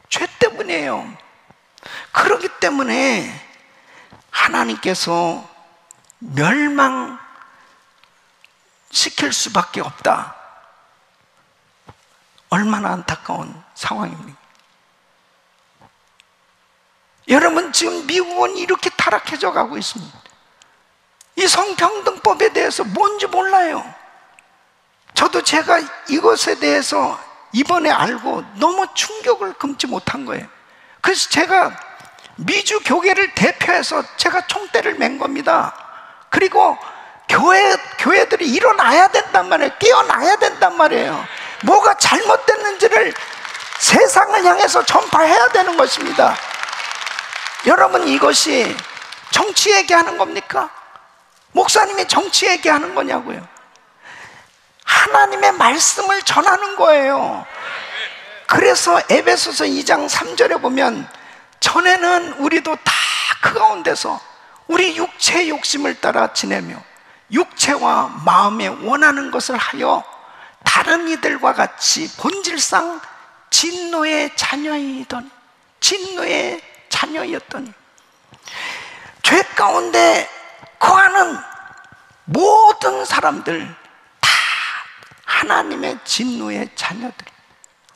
Speaker 5: 죄 때문이에요. 그렇기 때문에 하나님께서 멸망시킬 수밖에 없다. 얼마나 안타까운 상황입니까? 여러분, 지금 미국은 이렇게 타락해져 가고 있습니다. 이 성평등법에 대해서 뭔지 몰라요. 저도 제가 이것에 대해서 이번에 알고 너무 충격을 금치 못한 거예요. 그래서 제가 미주 교계를 대표해서 제가 총대를 맨 겁니다. 그리고 교회들이 일어나야 된단 말이에요. 깨어나야 된단 말이에요. 뭐가 잘못됐는지를 세상을 향해서 전파해야 되는 것입니다. 여러분, 이것이 정치 얘기하는 겁니까? 목사님이 정치 얘기하는 거냐고요? 하나님의 말씀을 전하는 거예요. 그래서 에베소서 2장 3절에 보면, 전에는 우리도 다 그 가운데서 우리 육체의 욕심을 따라 지내며 육체와 마음에 원하는 것을 하여 다른 이들과 같이 본질상 진노의 자녀이더니, 진노의 자녀였더니, 죄 가운데 거하는 모든 사람들 다 하나님의 진노의 자녀들,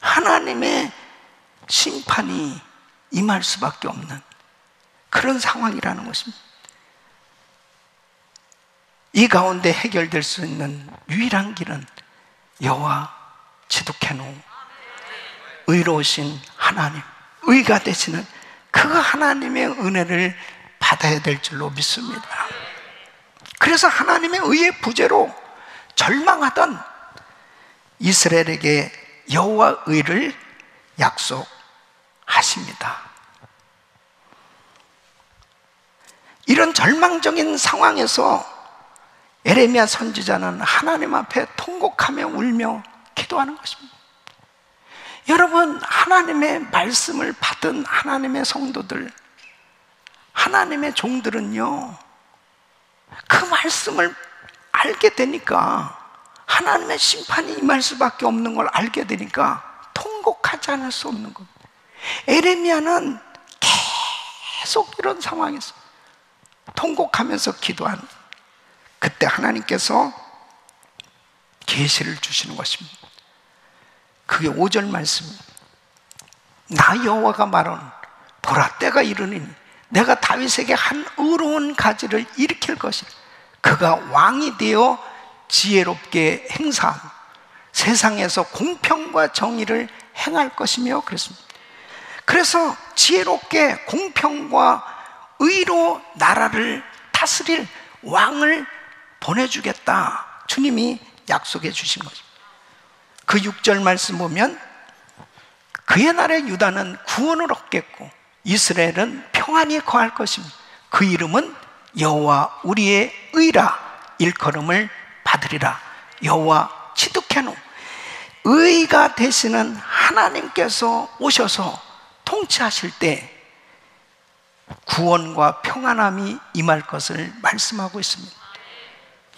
Speaker 5: 하나님의 심판이 임할 수밖에 없는 그런 상황이라는 것입니다. 이 가운데 해결될 수 있는 유일한 길은 여호와 지독해노 의로우신 하나님, 의가 되시는 그 하나님의 은혜를 받아야 될 줄로 믿습니다. 그래서 하나님의 의의 부재로 절망하던 이스라엘에게 여호와 의를 약속하십니다. 이런 절망적인 상황에서 에레미야 선지자는 하나님 앞에 통곡하며 울며 기도하는 것입니다. 여러분, 하나님의 말씀을 받은 하나님의 성도들, 하나님의 종들은요, 그 말씀을 알게 되니까, 하나님의 심판이 임할 수밖에 없는 걸 알게 되니까 통곡하지 않을 수 없는 겁니다. 에레미야는 계속 이런 상황에서 통곡하면서 기도한, 그때 하나님께서 계시를 주시는 것입니다. 그게 5절 말씀입니다. 나 여호와가 말하노니 보라, 때가 이르니 내가 다윗에게 한 의로운 가지를 일으킬 것이라. 그가 왕이 되어 지혜롭게 행사하며 세상에서 공평과 정의를 행할 것이며 그랬습니다. 그래서 지혜롭게 공평과 의로 나라를 다스릴 왕을 보내주겠다, 주님이 약속해 주신 것입니다. 그 6절 말씀 보면, 그의 날에 유다는 구원을 얻겠고 이스라엘은 평안히 거할 것입니다. 그 이름은 여호와 우리의 의라 일컬음을 받으리라. 여호와 치두케노, 의가 되시는 하나님께서 오셔서 통치하실 때 구원과 평안함이 임할 것을 말씀하고 있습니다.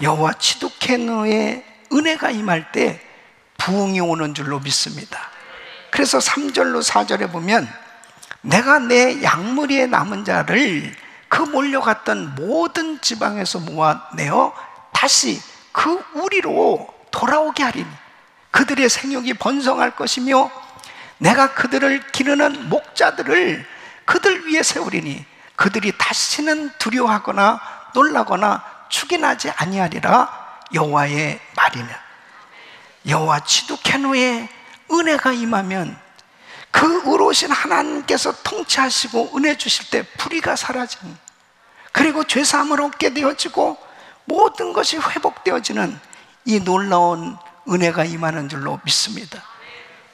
Speaker 5: 여호와 치두케노의 은혜가 임할 때 부흥이 오는 줄로 믿습니다. 그래서 3절로 4절에 보면, 내가 내 양무리에 남은 자를 그 몰려갔던 모든 지방에서 모아내어 다시 그 우리로 돌아오게 하리니 그들의 생육이 번성할 것이며 내가 그들을 기르는 목자들을 그들 위에 세우리니 그들이 다시는 두려워하거나 놀라거나 축인하지 아니하리라. 여호와의 말이며, 여호와 치두케노의 은혜가 임하면 그 의로우신 하나님께서 통치하시고 은혜 주실 때 불의가 사라지는, 그리고 죄사함을 얻게 되어지고 모든 것이 회복되어지는 이 놀라운 은혜가 임하는 줄로 믿습니다.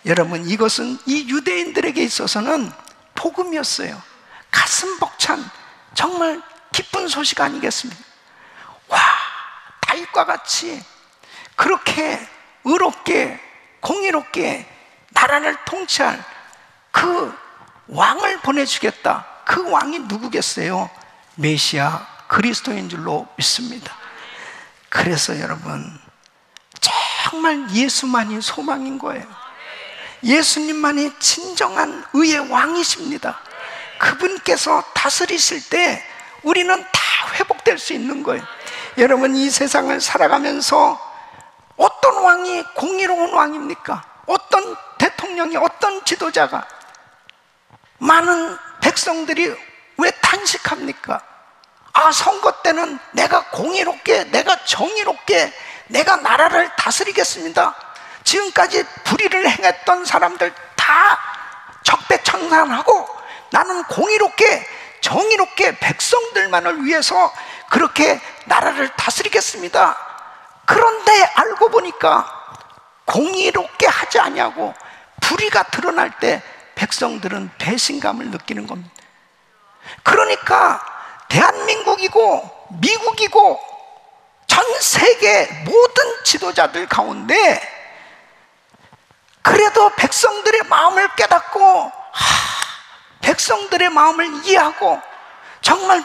Speaker 5: 여러분, 이것은 이 유대인들에게 있어서는 복음이었어요. 가슴 벅찬 정말 기쁜 소식 아니겠습니까? 와, 다윗과 같이 그렇게 의롭게 공의롭게 나라를 통치할 그 왕을 보내주겠다. 그 왕이 누구겠어요? 메시아 그리스도인 줄로 믿습니다. 그래서 여러분, 정말 예수만이 소망인 거예요. 예수님만이 진정한 의의 왕이십니다. 그분께서 다스리실 때 우리는 다 회복될 수 있는 거예요. 여러분, 이 세상을 살아가면서 어떤 왕이 공의로운 왕입니까? 어떤 대통령이, 어떤 지도자가, 많은 백성들이 왜 탄식합니까? 아, 선거 때는 내가 공의롭게, 내가 정의롭게 내가 나라를 다스리겠습니다. 지금까지 불의를 행했던 사람들 다 적폐청산하고 나는 공의롭게 정의롭게 백성들만을 위해서 그렇게 나라를 다스리겠습니다. 그런데 알고 보니까 공의롭게 하지 않냐고 불의가 드러날 때 백성들은 배신감을 느끼는 겁니다. 그러니까 대한민국이고 미국이고 전 세계 모든 지도자들 가운데 그래도 백성들의 마음을 깨닫고 백성들의 마음을 이해하고 정말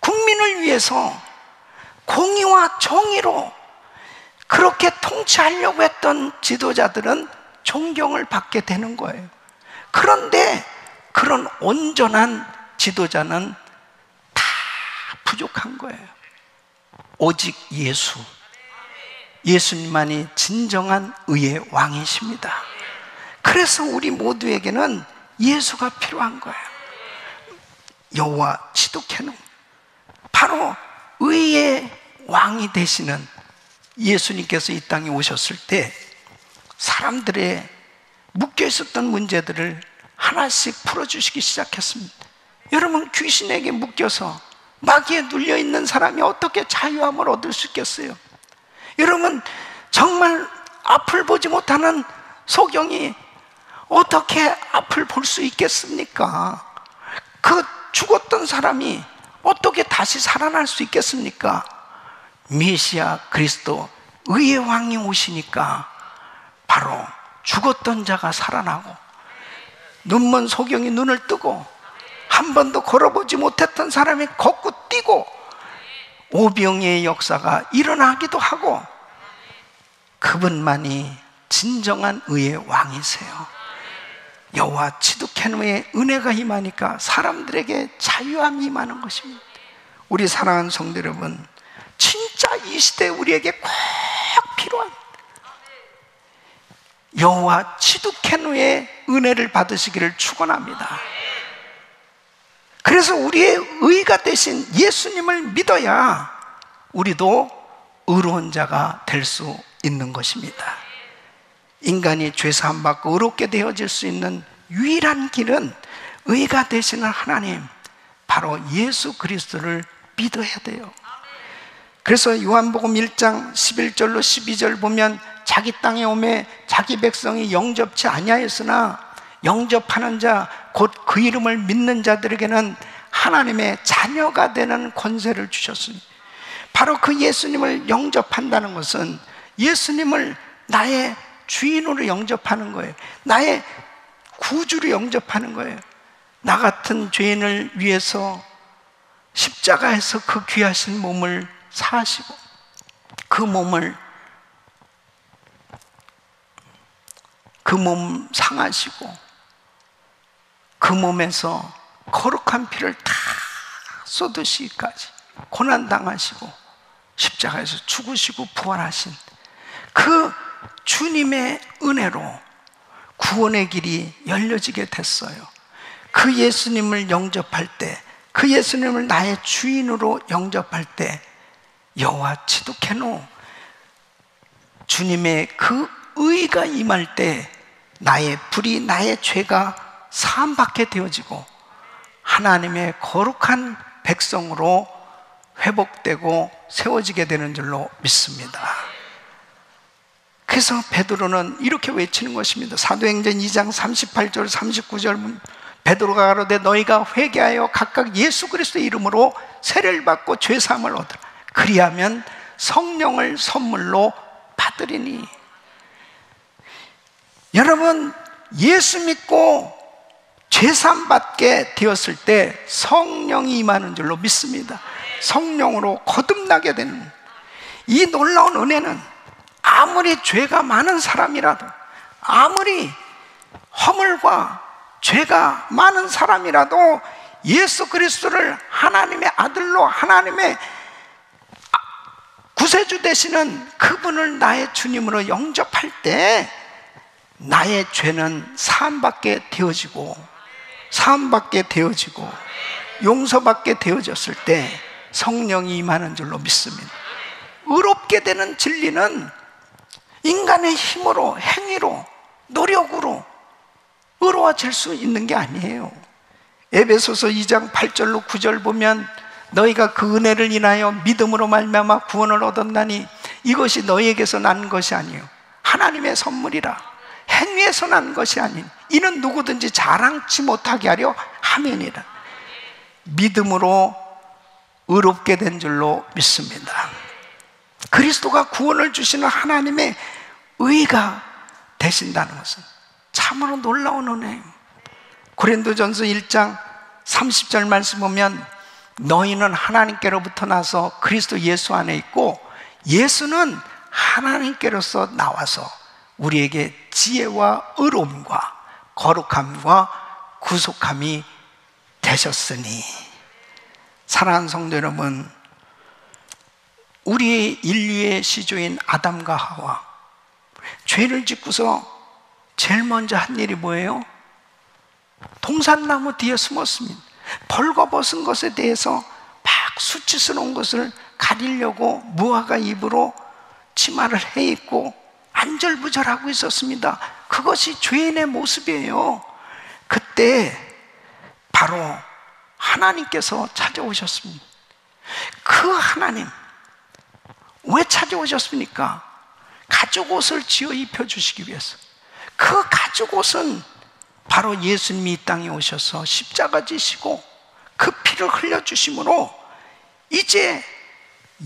Speaker 5: 국민을 위해서 공의와 정의로 그렇게 통치하려고 했던 지도자들은 존경을 받게 되는 거예요. 그런데 그런 온전한 지도자는 다 부족한 거예요. 오직 예수님만이 진정한 의의 왕이십니다. 그래서 우리 모두에게는 예수가 필요한 거예요. 여호와 치두케노, 바로 의의 왕이 되시는 예수님께서 이 땅에 오셨을 때 사람들의 묶여 있었던 문제들을 하나씩 풀어주시기 시작했습니다. 여러분, 귀신에게 묶여서 마귀에 눌려 있는 사람이 어떻게 자유함을 얻을 수 있겠어요? 여러분, 정말 앞을 보지 못하는 소경이 어떻게 앞을 볼 수 있겠습니까? 그 죽었던 사람이 어떻게 다시 살아날 수 있겠습니까? 메시아 그리스도 의의 왕이 오시니까 바로 죽었던 자가 살아나고, 눈먼 소경이 눈을 뜨고, 한 번도 걸어보지 못했던 사람이 걷고 뛰고, 오병이의 역사가 일어나기도 하고, 그분만이 진정한 의의 왕이세요. 여호와 치두케노의 은혜가 임하니까 사람들에게 자유함이 임하는 것입니다. 우리 사랑하는 성도 여러분, 진짜 이 시대에 우리에게 꼭 필요한 여호와 치두케노의 은혜를 받으시기를 축원합니다. 그래서 우리의 의가 되신 예수님을 믿어야 우리도 의로운 자가 될 수 있는 것입니다. 인간이 죄사함 받고 의롭게 되어질 수 있는 유일한 길은 의가 되시는 하나님, 바로 예수 그리스도를 믿어야 돼요. 그래서 요한복음 1장 11절로 12절 보면, 자기 땅에 오매 자기 백성이 영접치 아니하였으나 영접하는 자 곧 그 이름을 믿는 자들에게는 하나님의 자녀가 되는 권세를 주셨습니다. 바로 그 예수님을 영접한다는 것은 예수님을 나의 주인으로 영접하는 거예요. 나의 구주로 영접하는 거예요. 나 같은 죄인을 위해서 십자가에서 그 귀하신 몸을 사시고, 그 몸 상하시고, 그 몸에서 거룩한 피를 다 쏟으시기까지 고난당하시고 십자가에서 죽으시고 부활하신 그 주님의 은혜로 구원의 길이 열려지게 됐어요. 그 예수님을 영접할 때, 그 예수님을 나의 주인으로 영접할 때, 여호와 치두케노, 주님의 그 의가 임할 때 나의 불의, 나의 죄가 사함받게 되어지고 하나님의 거룩한 백성으로 회복되고 세워지게 되는 줄로 믿습니다. 그래서 베드로는 이렇게 외치는 것입니다. 사도행전 2장 38절 39절, 베드로가 가로되 너희가 회개하여 각각 예수 그리스도의 이름으로 세례를 받고 죄사함을 얻으라. 그리하면 성령을 선물로 받으리니. 여러분, 예수 믿고 죄사함 받게 되었을 때 성령이 임하는 줄로 믿습니다. 성령으로 거듭나게 되는 이 놀라운 은혜는 아무리 죄가 많은 사람이라도, 아무리 허물과 죄가 많은 사람이라도 예수 그리스도를 하나님의 아들로, 하나님의 구세주 되시는 그분을 나의 주님으로 영접할 때 나의 죄는 사함받게 되어지고, 사함받게 되어지고 용서받게 되어졌을 때 성령이 임하는 줄로 믿습니다. 의롭게 되는 진리는 인간의 힘으로, 행위로, 노력으로 의로워질 수 있는 게 아니에요. 에베소서 2장 8절로 9절 보면 너희가 그 은혜를 인하여 믿음으로 말미암아 구원을 얻었나니 이것이 너희에게서 난 것이 아니요 하나님의 선물이라. 행위에서 난 것이 아닌 이는 누구든지 자랑치 못하게 하려 함이니라. 믿음으로 의롭게 된 줄로 믿습니다. 그리스도가 구원을 주시는 하나님의 의가 되신다는 것은 참으로 놀라운 은혜입니다. 고린도전서 1장 30절 말씀 보면 너희는 하나님께로부터 나서 그리스도 예수 안에 있고 예수는 하나님께로서 나와서 우리에게 지혜와 의로움과 거룩함과 구속함이 되셨으니. 사랑하는 성도 여러분, 우리 인류의 시조인 아담과 하와 죄를 짓고서 제일 먼저 한 일이 뭐예요? 동산나무 뒤에 숨었습니다. 벌거벗은 것에 대해서 막 수치스러운 것을 가리려고 무화과 잎으로 치마를 해입고 안절부절하고 있었습니다. 그것이 죄인의 모습이에요. 그때 바로 하나님께서 찾아오셨습니다. 그 하나님 왜 찾아오셨습니까? 가죽옷을 지어 입혀주시기 위해서. 그 가죽옷은 바로 예수님이 이 땅에 오셔서 십자가 지시고 그 피를 흘려주심으로 이제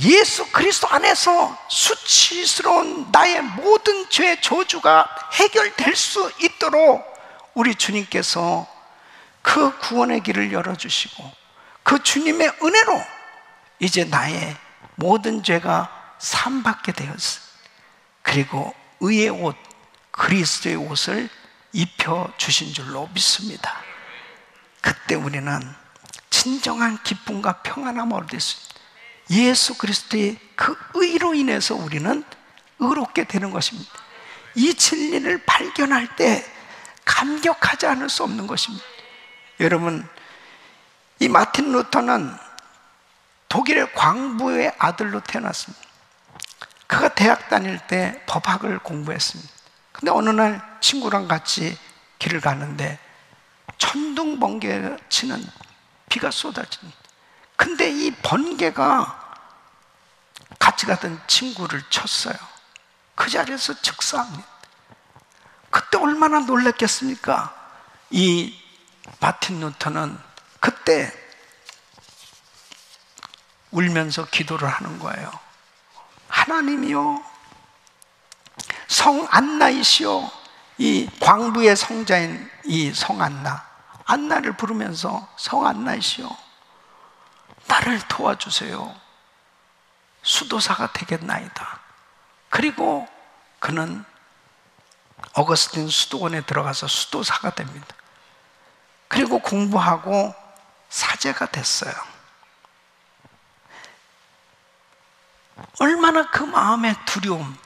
Speaker 5: 예수 그리스도 안에서 수치스러운 나의 모든 죄 저주가 해결될 수 있도록 우리 주님께서 그 구원의 길을 열어주시고 그 주님의 은혜로 이제 나의 모든 죄가 사함받게 되었어요. 그리고 의의 옷, 그리스도의 옷을 입혀주신 줄로 믿습니다. 그때 우리는 진정한 기쁨과 평안함을 얻을 수 있습니다. 예수 그리스도의 그 의로 인해서 우리는 의롭게 되는 것입니다. 이 진리를 발견할 때 감격하지 않을 수 없는 것입니다. 여러분, 이 마틴 루터는 독일의 광부의 아들로 태어났습니다. 그가 대학 다닐 때 법학을 공부했습니다. 근데 어느 날 친구랑 같이 길을 가는데 천둥 번개 치는 비가 쏟아집니다. 근데 이 번개가 같이 가던 친구를 쳤어요. 그 자리에서 즉사합니다. 그때 얼마나 놀랐겠습니까? 이 마틴 루터는 그때 울면서 기도를 하는 거예요. 하나님이요, 성 안나이시오. 이 광부의 성자인 이 성 안나를 부르면서 성 안나이시오, 나를 도와주세요. 수도사가 되겠나이다. 그리고 그는 어거스틴 수도원에 들어가서 수도사가 됩니다. 그리고 공부하고 사제가 됐어요. 얼마나 그 마음의 두려움,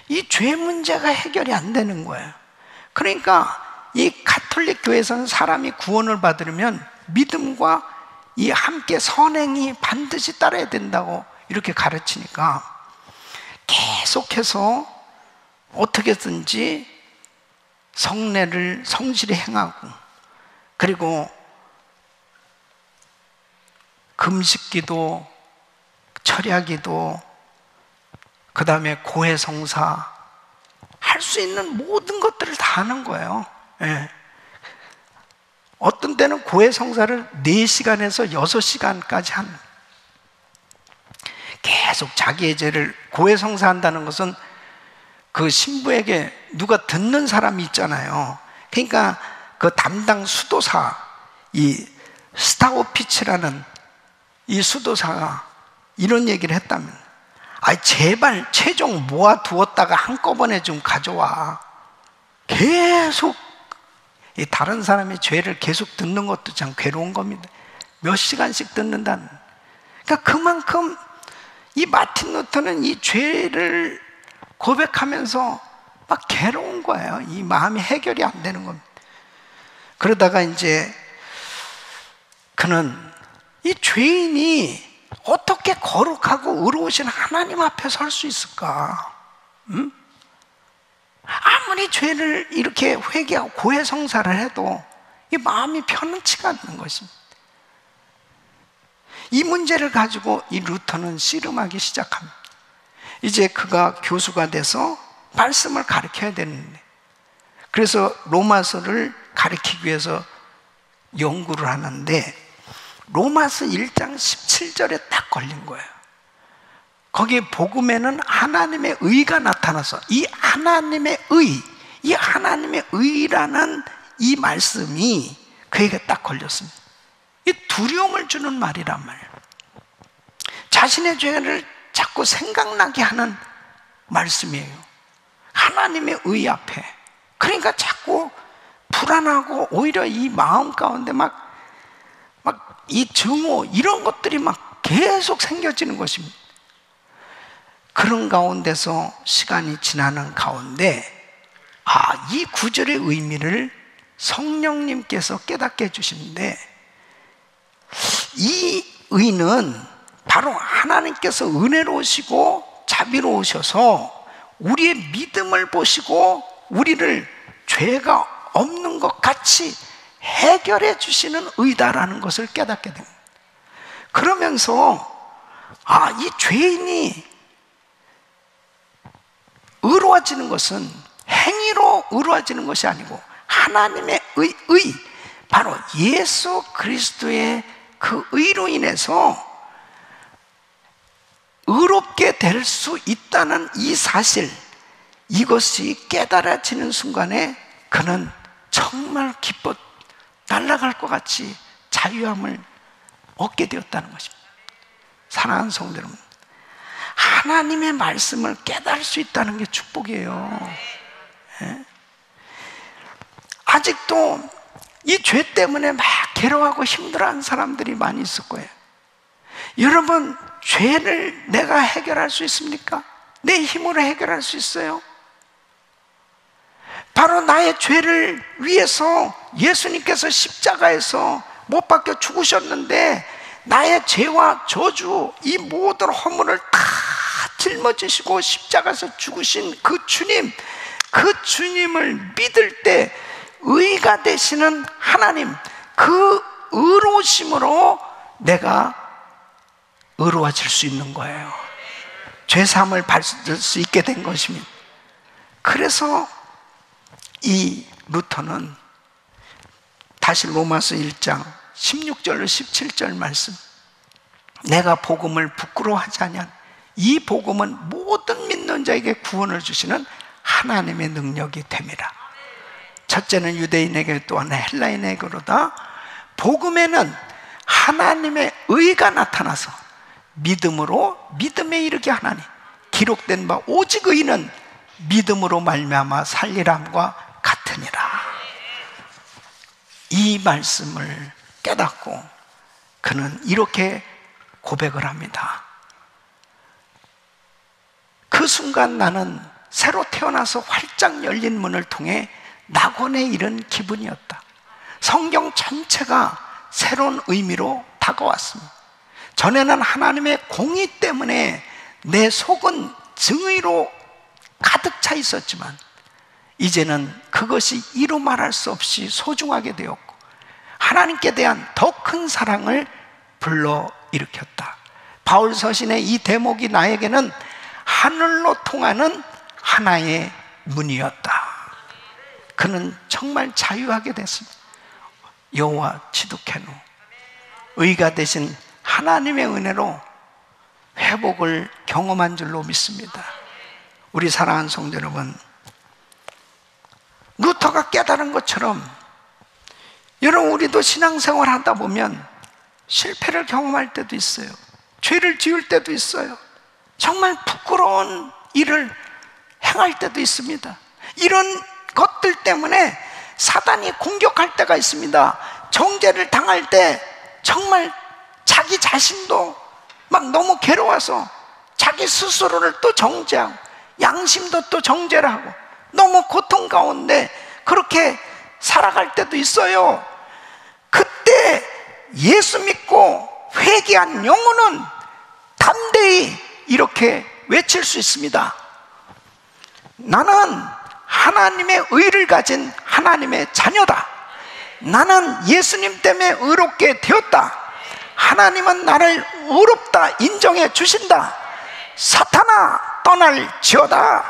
Speaker 5: 이 죄 문제가 해결이 안 되는 거예요. 그러니까 이 가톨릭 교회에서는 사람이 구원을 받으려면 믿음과 이 함께 선행이 반드시 따라야 된다고 이렇게 가르치니까 계속해서 어떻게든지 성례를 성실히 행하고, 그리고 금식기도, 철야기도, 그 다음에 고해성사, 할 수 있는 모든 것들을 다 하는 거예요. 예. 어떤 때는 고해성사를 4시간에서 6시간까지 하는, 계속 자기의 죄를 고해성사 한다는 것은 그 신부에게 누가 듣는 사람이 있잖아요. 그러니까 그 담당 수도사, 이 스타오피치라는 이 수도사가 이런 얘기를 했다면, 아이 제발 최종 모아두었다가 한꺼번에 좀 가져와. 계속 이 다른 사람의 죄를 계속 듣는 것도 참 괴로운 겁니다. 몇 시간씩 듣는다는. 그러니까 그만큼 이 마틴 루터는 이 죄를 고백하면서 막 괴로운 거예요. 이 마음이 해결이 안 되는 겁니다. 그러다가 이제 그는 이 죄인이 어떻게 거룩하고 의로우신 하나님 앞에 설 수 있을까? 응? 아무리 죄를 이렇게 회개하고 고해성사를 해도 이 마음이 편치가 않는 것입니다. 이 문제를 가지고 이 루터는 씨름하기 시작합니다. 이제 그가 교수가 돼서 말씀을 가르쳐야 되는데, 그래서 로마서를 가르치기 위해서 연구를 하는데 로마서 1장 17절에 딱 걸린 거예요. 거기 복음에는 하나님의 의가 나타나서 이 하나님의 의라는 이 말씀이 그에게 딱 걸렸습니다. 이 두려움을 주는 말이란 말이에요. 자신의 죄를 자꾸 생각나게 하는 말씀이에요. 하나님의 의 앞에. 그러니까 자꾸 불안하고 오히려 이 마음 가운데 막 이 증오 이런 것들이 막 계속 생겨지는 것입니다. 그런 가운데서 시간이 지나는 가운데 이 구절의 의미를 성령님께서 깨닫게 해주시는데, 이 의는 바로 하나님께서 은혜로우시고 자비로우셔서 우리의 믿음을 보시고 우리를 죄가 없는 것 같이 해결해 주시는 의다라는 것을 깨닫게 됩니다. 그러면서 이 죄인이 의로워지는 것은 행위로 의로워지는 것이 아니고 하나님의 의, 바로 예수 그리스도의 그 의로 인해서 의롭게 될 수 있다는 이 사실, 이것이 깨달아지는 순간에 그는 정말 기뻐 날아갈 것 같이 자유함을 얻게 되었다는 것입니다. 사랑하는 성도 여러분, 하나님의 말씀을 깨달을 수 있다는 게 축복이에요. 아직도 이 죄 때문에 막 괴로워하고 힘들어하는 사람들이 많이 있을 거예요. 여러분, 죄를 내가 해결할 수 있습니까? 내 힘으로 해결할 수 있어요? 바로 나의 죄를 위해서 예수님께서 십자가에서 못 박혀 죽으셨는데, 나의 죄와 저주, 이 모든 허물을 다 짊어지시고 십자가에서 죽으신 그 주님, 그 주님을 믿을 때 의가 되시는 하나님, 그 의로우심으로 내가 의로워질 수 있는 거예요. 죄사함을 받을 수 있게 된 것입니다. 그래서 이 루터는 다시 로마서 1장 16절로 17절 말씀, 내가 복음을 부끄러워하지 아니한 이 복음은 모든 믿는 자에게 구원을 주시는 하나님의 능력이 됨이라. 첫째는 유대인에게, 또한 헬라인에게로다. 복음에는 하나님의 의가 나타나서 믿음으로 믿음에 이르게 하나니 기록된 바 오직 의는 믿음으로 말미암아 살리람과 같으니라. 이 말씀을 깨닫고 그는 이렇게 고백을 합니다. 그 순간 나는 새로 태어나서 활짝 열린 문을 통해 낙원에 이른 기분이었다. 성경 전체가 새로운 의미로 다가왔습니다. 전에는 하나님의 공의 때문에 내 속은 증의로 가득 차 있었지만 이제는 그것이 이루 말할 수 없이 소중하게 되었고 하나님께 대한 더 큰 사랑을 불러일으켰다. 바울 서신의 이 대목이 나에게는 하늘로 통하는 하나의 문이었다. 그는 정말 자유하게 됐습니다. 여호와 치두케노, 의가 되신 하나님의 은혜로 회복을 경험한 줄로 믿습니다. 우리 사랑하는 성도 여러분, 루터가 깨달은 것처럼 여러분, 우리도 신앙생활 하다 보면 실패를 경험할 때도 있어요. 죄를 지을 때도 있어요. 정말 부끄러운 일을 행할 때도 있습니다. 이런 것들 때문에 사단이 공격할 때가 있습니다. 정죄를 당할 때 정말 자기 자신도 막 너무 괴로워서 자기 스스로를 또 정죄하고 양심도 또 정죄를 하고 너무 고통 가운데 그렇게 살아갈 때도 있어요. 그때 예수 믿고 회개한 영혼은 담대히 이렇게 외칠 수 있습니다. 나는 하나님의 의를 가진 하나님의 자녀다. 나는 예수님 때문에 의롭게 되었다. 하나님은 나를 의롭다 인정해 주신다. 사탄아 떠날지어다.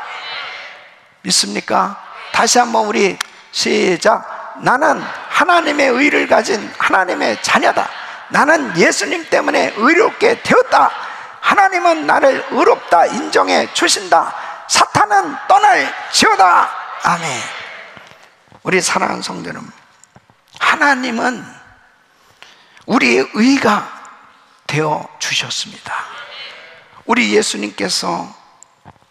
Speaker 5: 믿습니까? 다시 한번 우리 시작. 나는 하나님의 의를 가진 하나님의 자녀다. 나는 예수님 때문에 의롭게 되었다. 하나님은 나를 의롭다 인정해 주신다. 사탄은 떠날지어다. 아멘. 우리 사랑하는 성도 여러분, 하나님은 우리의 의가 되어 주셨습니다. 우리 예수님께서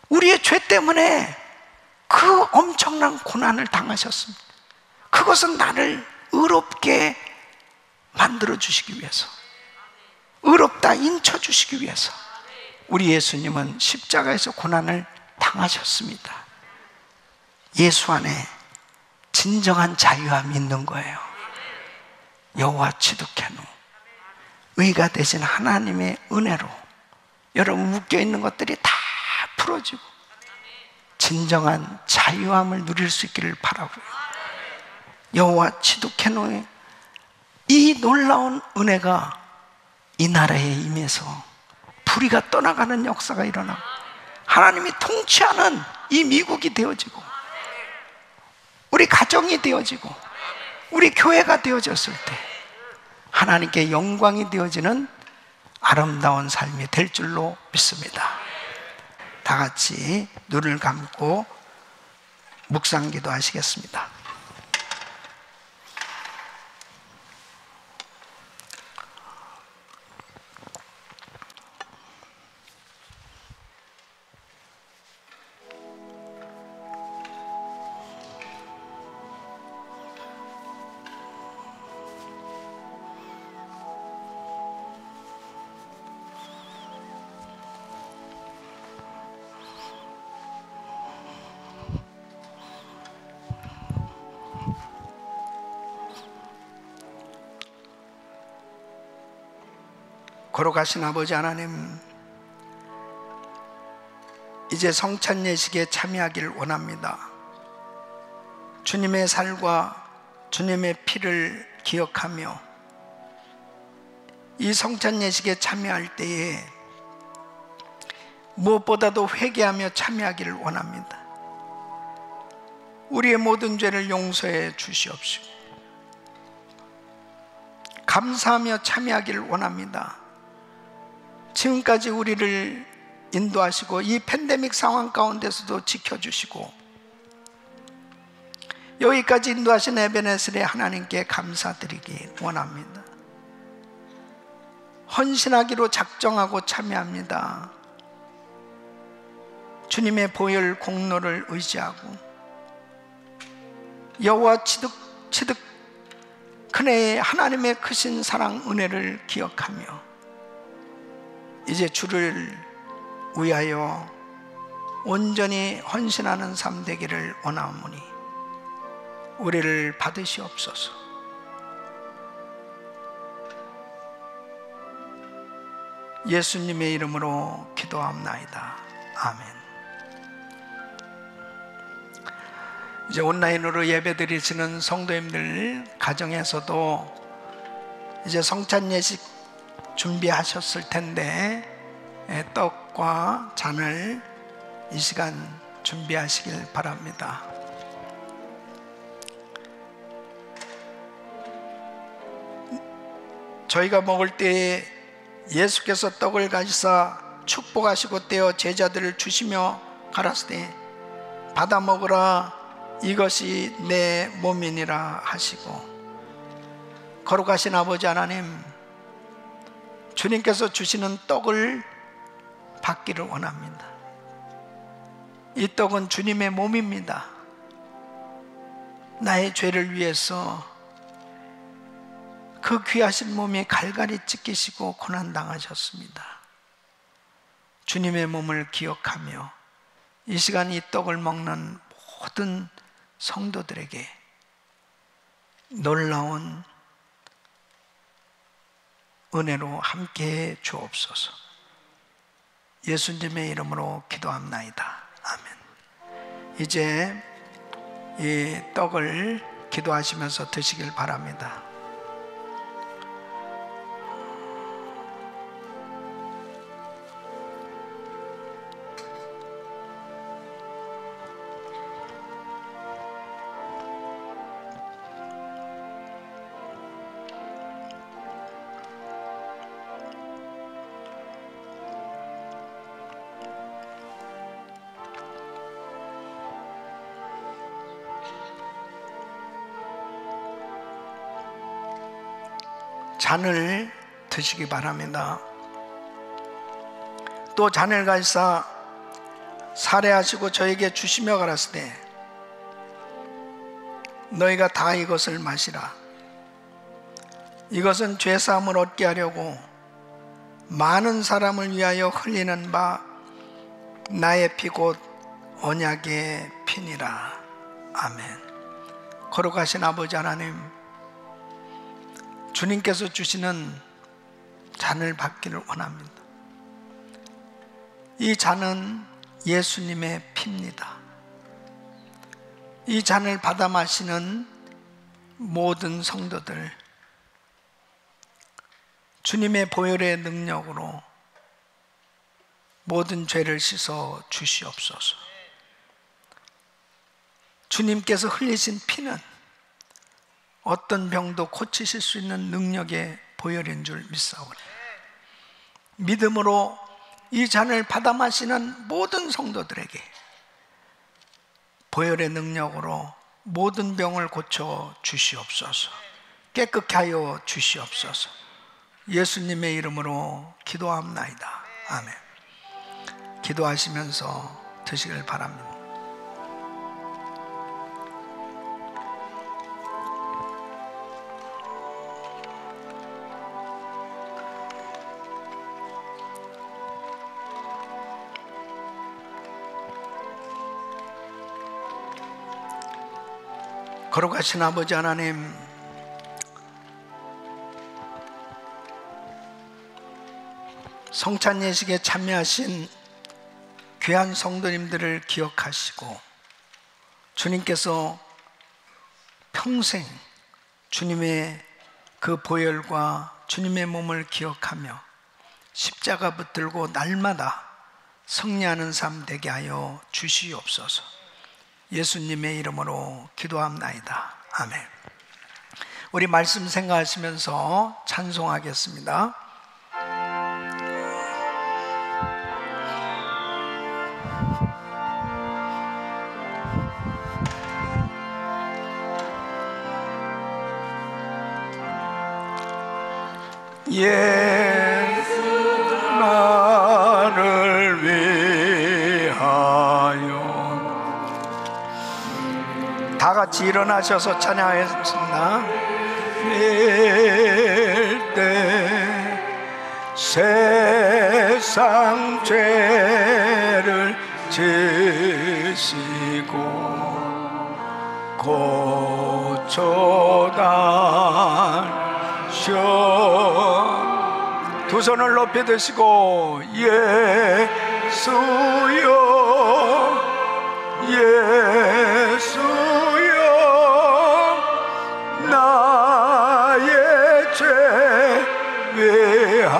Speaker 5: 우리의 죄 때문에 그 엄청난 고난을 당하셨습니다. 그것은 나를 의롭게 만들어 주시기 위해서, 의롭다 인쳐 주시기 위해서 우리 예수님은 십자가에서 고난을 당하셨습니다. 예수 안에 진정한 자유함이 있는 거예요. 여호와 치두케노, 의가 되신 하나님의 은혜로 여러분 묶여있는 것들이 다 풀어지고 진정한 자유함을 누릴 수 있기를 바라고요. 여호와 치두케노의 이 놀라운 은혜가 이 나라에 임해서 불의가 떠나가는 역사가 일어나고 하나님이 통치하는 이 미국이 되어지고 우리 가정이 되어지고 우리 교회가 되어졌을 때 하나님께 영광이 되어지는 아름다운 삶이 될 줄로 믿습니다. 다 같이 눈을 감고 묵상기도 하시겠습니다. 걸어가신 아버지 하나님, 이제 성찬 예식에 참여하기를 원합니다. 주님의 살과 주님의 피를 기억하며 이 성찬 예식에 참여할 때에 무엇보다도 회개하며 참여하기를 원합니다. 우리의 모든 죄를 용서해 주시옵시고 감사하며 참여하기를 원합니다. 지금까지 우리를 인도하시고 이 팬데믹 상황 가운데서도 지켜주시고 여기까지 인도하신 에베네셀의 하나님께 감사드리기 원합니다. 헌신하기로 작정하고 참여합니다. 주님의 보혈 공로를 의지하고 여호와 치득 그네의 하나님의 크신 사랑 은혜를 기억하며 이제 주를 위하여 온전히 헌신하는 삶 되기를 원하오니 우리를 받으시옵소서. 예수님의 이름으로 기도합나이다. 아멘. 이제 온라인으로 예배드리시는 성도님들 가정에서도 이제 성찬 예식 준비하셨을 텐데 떡과 잔을 이 시간 준비하시길 바랍니다. 저희가 먹을 때에 예수께서 떡을 가지사 축복하시고 떼어 제자들을 주시며 가라사대 받아 먹으라 이것이 내 몸이니라 하시고 거룩하신 아버지 하나님, 주님께서 주시는 떡을 받기를 원합니다. 이 떡은 주님의 몸입니다. 나의 죄를 위해서 그 귀하신 몸이 갈갈이 찢기시고 고난당하셨습니다. 주님의 몸을 기억하며 이 시간 이 떡을 먹는 모든 성도들에게 놀라운 은혜로 함께해 주옵소서. 예수님의 이름으로 기도합나이다. 아멘. 이제 이 떡을 기도하시면서 드시길 바랍니다. 잔을 드시기 바랍니다. 또 잔을 가지사 살해하시고 저에게 주시며 가라사대 너희가 다 이것을 마시라. 이것은 죄사함을 얻게 하려고 많은 사람을 위하여 흘리는 바 나의 피 곧 언약의 피니라. 아멘. 거룩하신 아버지 하나님, 주님께서 주시는 잔을 받기를 원합니다. 이 잔은 예수님의 피입니다. 이 잔을 받아 마시는 모든 성도들, 주님의 보혈의 능력으로 모든 죄를 씻어 주시옵소서. 주님께서 흘리신 피는 어떤 병도 고치실 수 있는 능력의 보혈인 줄 믿사오니 믿음으로 이 잔을 받아 마시는 모든 성도들에게 보혈의 능력으로 모든 병을 고쳐 주시옵소서. 깨끗게 하여 주시옵소서. 예수님의 이름으로 기도합나이다. 아멘. 기도하시면서 드시길 바랍니다. 거룩하신 아버지 하나님, 성찬 예식에 참여하신 귀한 성도님들을 기억하시고 주님께서 평생 주님의 그 보혈과 주님의 몸을 기억하며 십자가 붙들고 날마다 승리하는 삶 되게 하여 주시옵소서. 예수님의 이름으로 기도합나이다. 아멘. 우리 말씀 생각하시면서 찬송하겠습니다.
Speaker 4: 예수 나를 위하여.
Speaker 5: 다 같이 일어나셔서 찬양하겠습니다.
Speaker 4: 때 세상 죄를 지시고 고쳐다셔.
Speaker 5: 두 손을 높이 드시고
Speaker 4: 예수여 예수여 나의 죄 위하여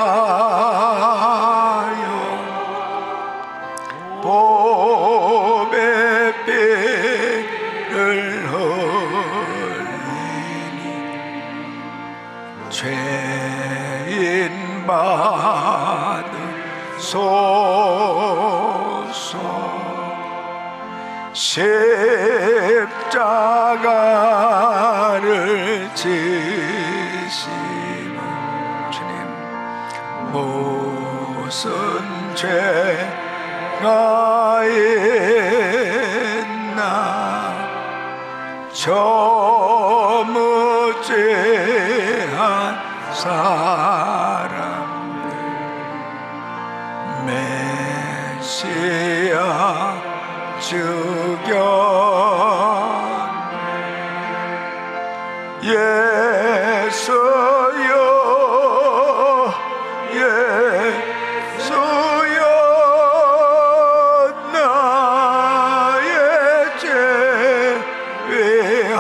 Speaker 4: 보배 피를 흘리니 죄인 받으소서. 십자가를 지시는 주님, 무슨 죄가 있나
Speaker 5: 저 무죄한 사람들 메시아 주견 예수여 예수여 나의 죄 위하여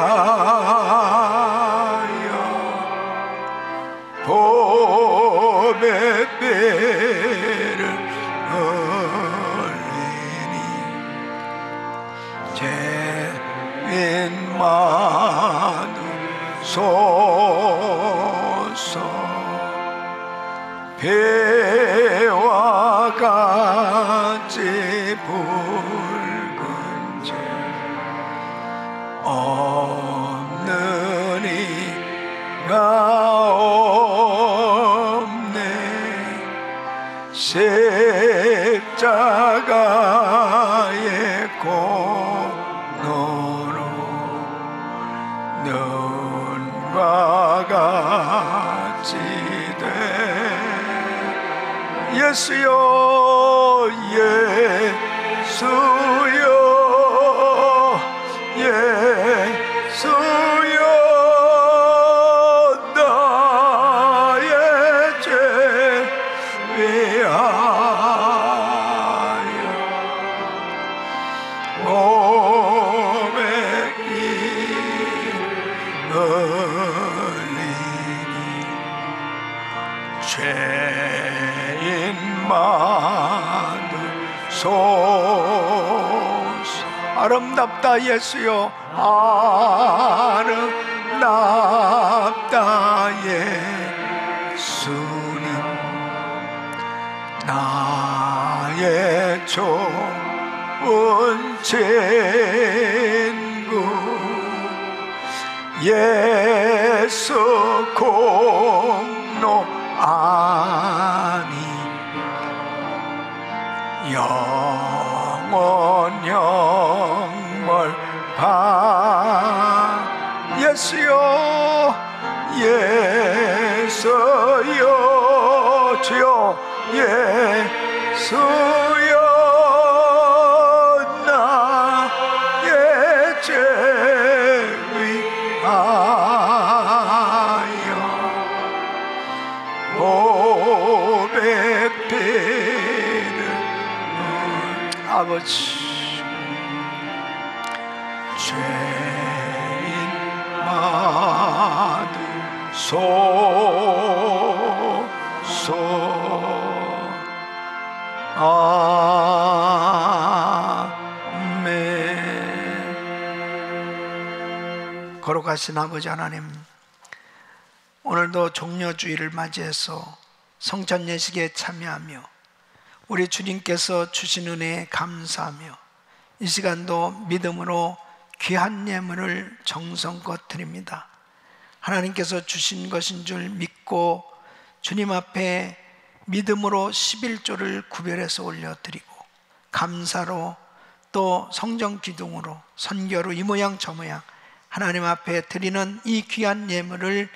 Speaker 5: 보배 배를 흘리니 죄인만 소서 배와 같이 붉은 죄 없는 이가 없네 십자가의 공로로 눈과 같이 돼 예수여 예수여 예수여 나의 죄 위하여 고백이 흘리니 죄인만 소서 아름답다 예수여 아름답다 예수님 나의 좋은 친구 예수 공로 아니 영원 영월 반 예수여 예수여 주여 예수여 나의 죄 위하여 보배 피를 아버지 죄인마들 소서 아멘. 거룩하신 아버지 하나님, 오늘도 종려주의를 맞이해서 성찬 예식에 참여하며 우리 주님께서 주신 은혜에 감사하며 이 시간도 믿음으로 귀한 예물을 정성껏 드립니다. 하나님께서 주신 것인 줄 믿고 주님 앞에 믿음으로 11조를 구별해서 올려드리고 감사로 또 성정 기둥으로 선교로 이 모양 저 모양 하나님 앞에 드리는 이 귀한 예물을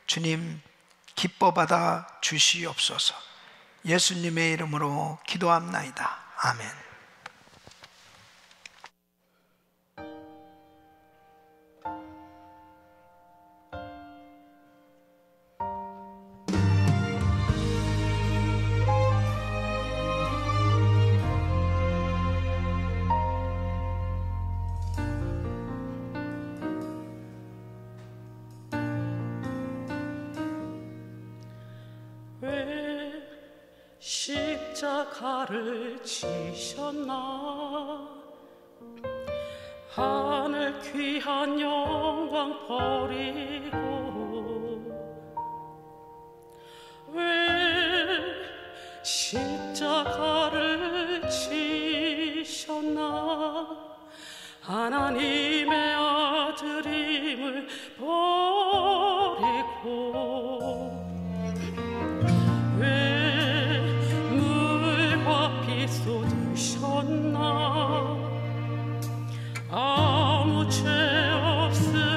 Speaker 5: 주님 기뻐 받아 주시옵소서. 예수님의 이름으로 기도합나이다. 아멘.
Speaker 3: 십자가를 지셨나 하늘 귀한 영광 버리고 왜 십자가를 지셨나 하나님의 아들임을 버리고 쏟으셨나 아무 죄 없음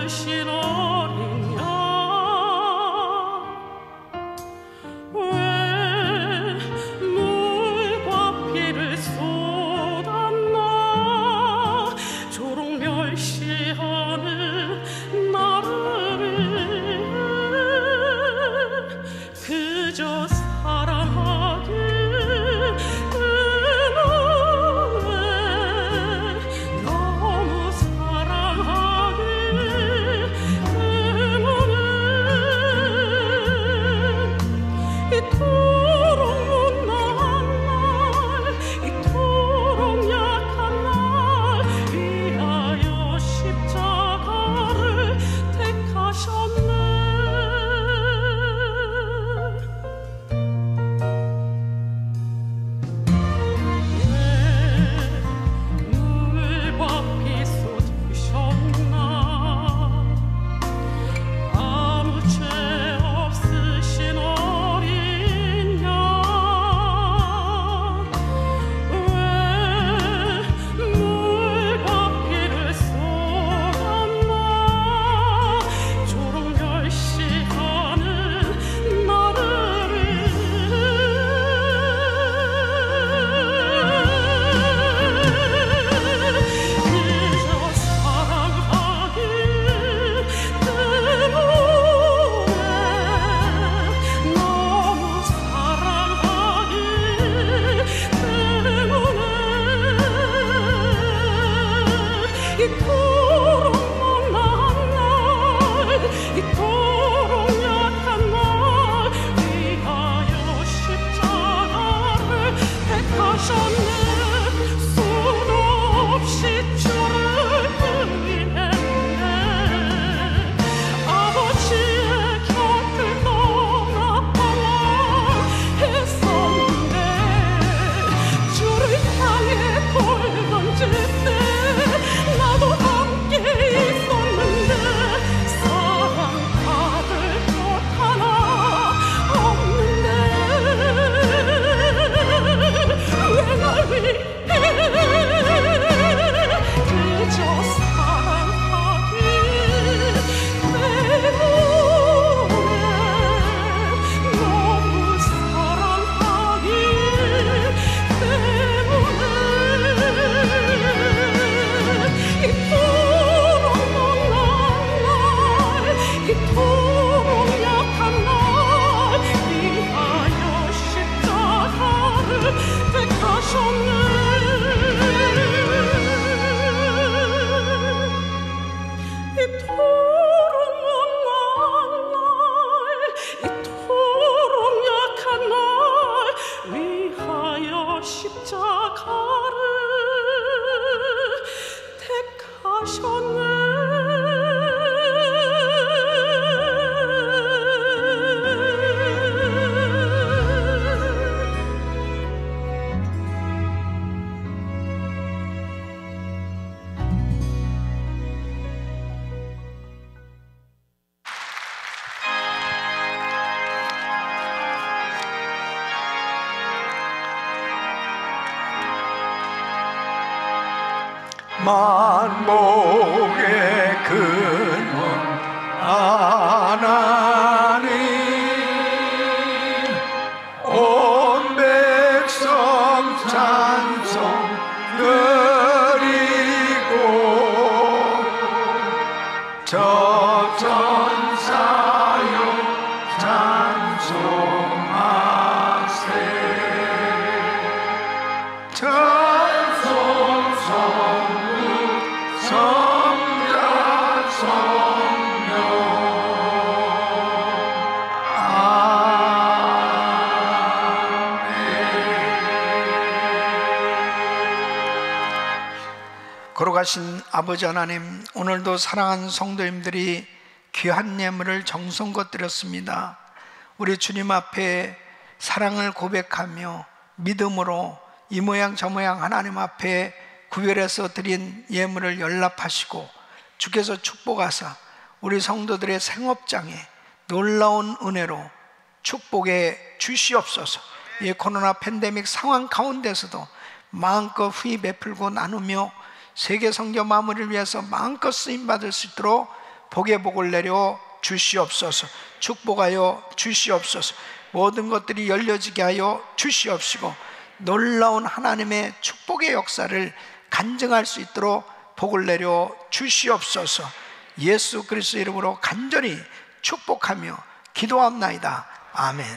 Speaker 5: 만복의 근원 하나님, 온 백성 찬송 드리고 저 천사여 찬송하세. 찬송 성부 성자 성령 아멘.
Speaker 7: 걸어가신 아버지 하나님, 오늘도 사랑하는 성도님들이 귀한 예물을 정성껏 드렸습니다. 우리 주님 앞에 사랑을 고백하며 믿음으로 이 모양 저 모양 하나님 앞에 구별해서 드린 예물을 연락하시고 주께서 축복하사 우리 성도들의 생업장에 놀라운 은혜로 축복해 주시옵소서. 이 코로나 팬데믹 상황 가운데서도 마음껏 후히 베풀고 나누며 세계 성교 마무리를 위해서 마음껏 쓰임받을 수 있도록 복의 복을 내려 주시옵소서. 축복하여 주시옵소서. 모든 것들이 열려지게 하여 주시옵시고 놀라운 하나님의 축복의 역사를 간증할 수 있도록 복을 내려 주시옵소서. 예수 그리스도 이름으로 간절히 축복하며 기도합나이다. 아멘.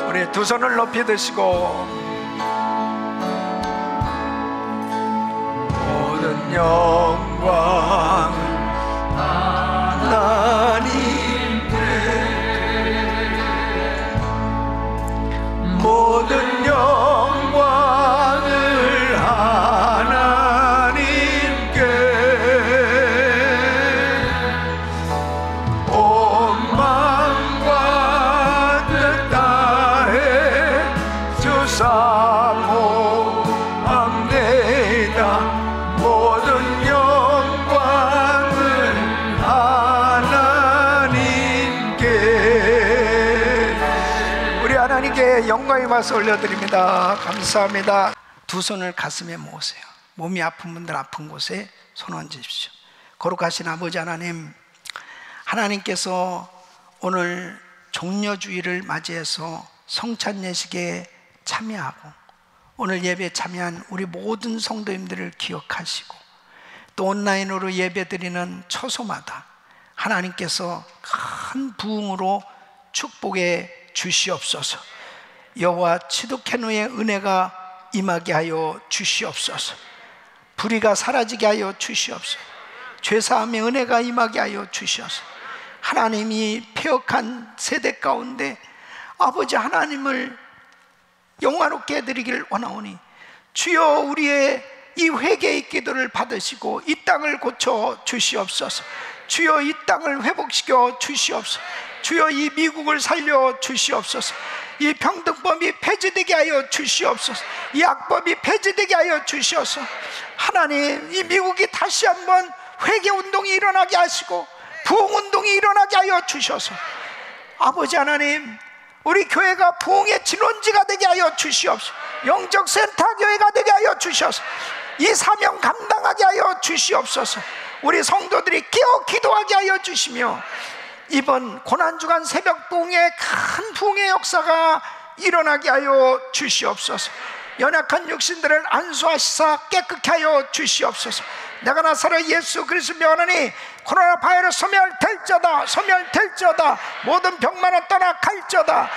Speaker 7: 우리 두 손을 높이 드시고 모든 영광 하나님께, 모든 영광을 하나님께, 온 마음과 뜻 다해 주사모합니다. 모든 영광을 하나님께, 우리 하나님께 영광의 말씀 올려드립니다. 감사합니다. 두 손을 가슴에 모으세요. 몸이 아픈 분들 아픈 곳에 손 얹으십시오. 거룩하신 아버지 하나님, 하나님께서 오늘 종려주의를 맞이해서 성찬 예식에 참여하고 오늘 예배에 참여한 우리 모든 성도님들을 기억하시고 또 온라인으로 예배드리는 처소마다 하나님께서 큰 부흥으로 축복해 주시옵소서. 여호와 치두케노의 은혜가 임하게 하여 주시옵소서. 불의가 사라지게 하여 주시옵소서. 죄사함의 은혜가 임하게 하여 주시옵소서. 하나님이 폐역한 세대 가운데 아버지 하나님을 영화롭게 해드리기를 원하오니 주여 우리의 이 회개의 기도를 받으시고 이 땅을 고쳐 주시옵소서. 주여 이 땅을 회복시켜 주시옵소서. 주여 이 미국을 살려 주시옵소서. 이 평등법이 폐지되게 하여 주시옵소서. 이 악법이 폐지되게 하여 주시옵소서. 하나님, 이 미국이 다시 한번 회개운동이 일어나게 하시고 부흥운동이 일어나게 하여 주셔서 아버지 하나님, 우리 교회가 부흥의 진원지가 되게 하여 주시옵소서. 영적 센터 교회가 되게 하여 주셔서 이 사명 감당하게 하여 주시옵소서. 우리 성도들이 깨어 기도하게 하여 주시며 이번 고난주간 새벽 부흥의 큰 부흥의 역사가 일어나게 하여 주시옵소서. 연약한 육신들을 안수하시사 깨끗게 하여 주시옵소서. 내가 나사렛 예수 그리스도 명하니 코로나 바이러스 소멸될저다, 소멸될저다. 모든 병만은 떠나갈저다.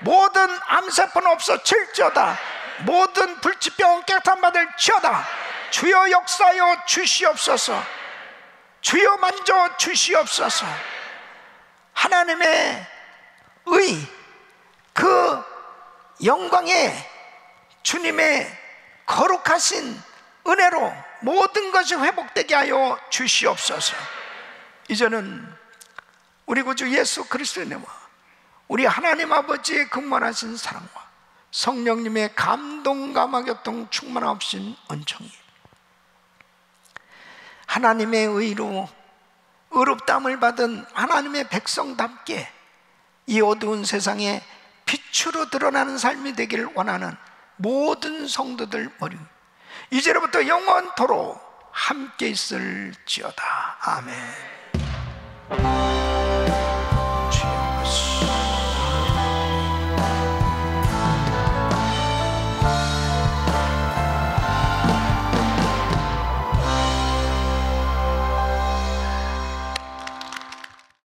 Speaker 7: 모든 암세포는 없어질저다. 모든 불치병은 깨끗한 받을 지어다. 주여 역사하여 주시옵소서. 주여 만져 주시옵소서. 하나님의 의, 그 영광의 주님의 거룩하신 은혜로 모든 것이 회복되게 하여 주시옵소서. 이제는 우리 구주 예수 그리스도의 은혜와 우리 하나님 아버지의 극만하신 사랑과 성령님의 감동 감화교통 충만하신 은총이 하나님의 의로 의롭다함을 받은 하나님의 백성답게 이 어두운 세상에 빛으로 드러나는 삶이 되기를 원하는
Speaker 5: 모든 성도들 머리 이제로부터 영원토록 함께 있을지어다. 아멘.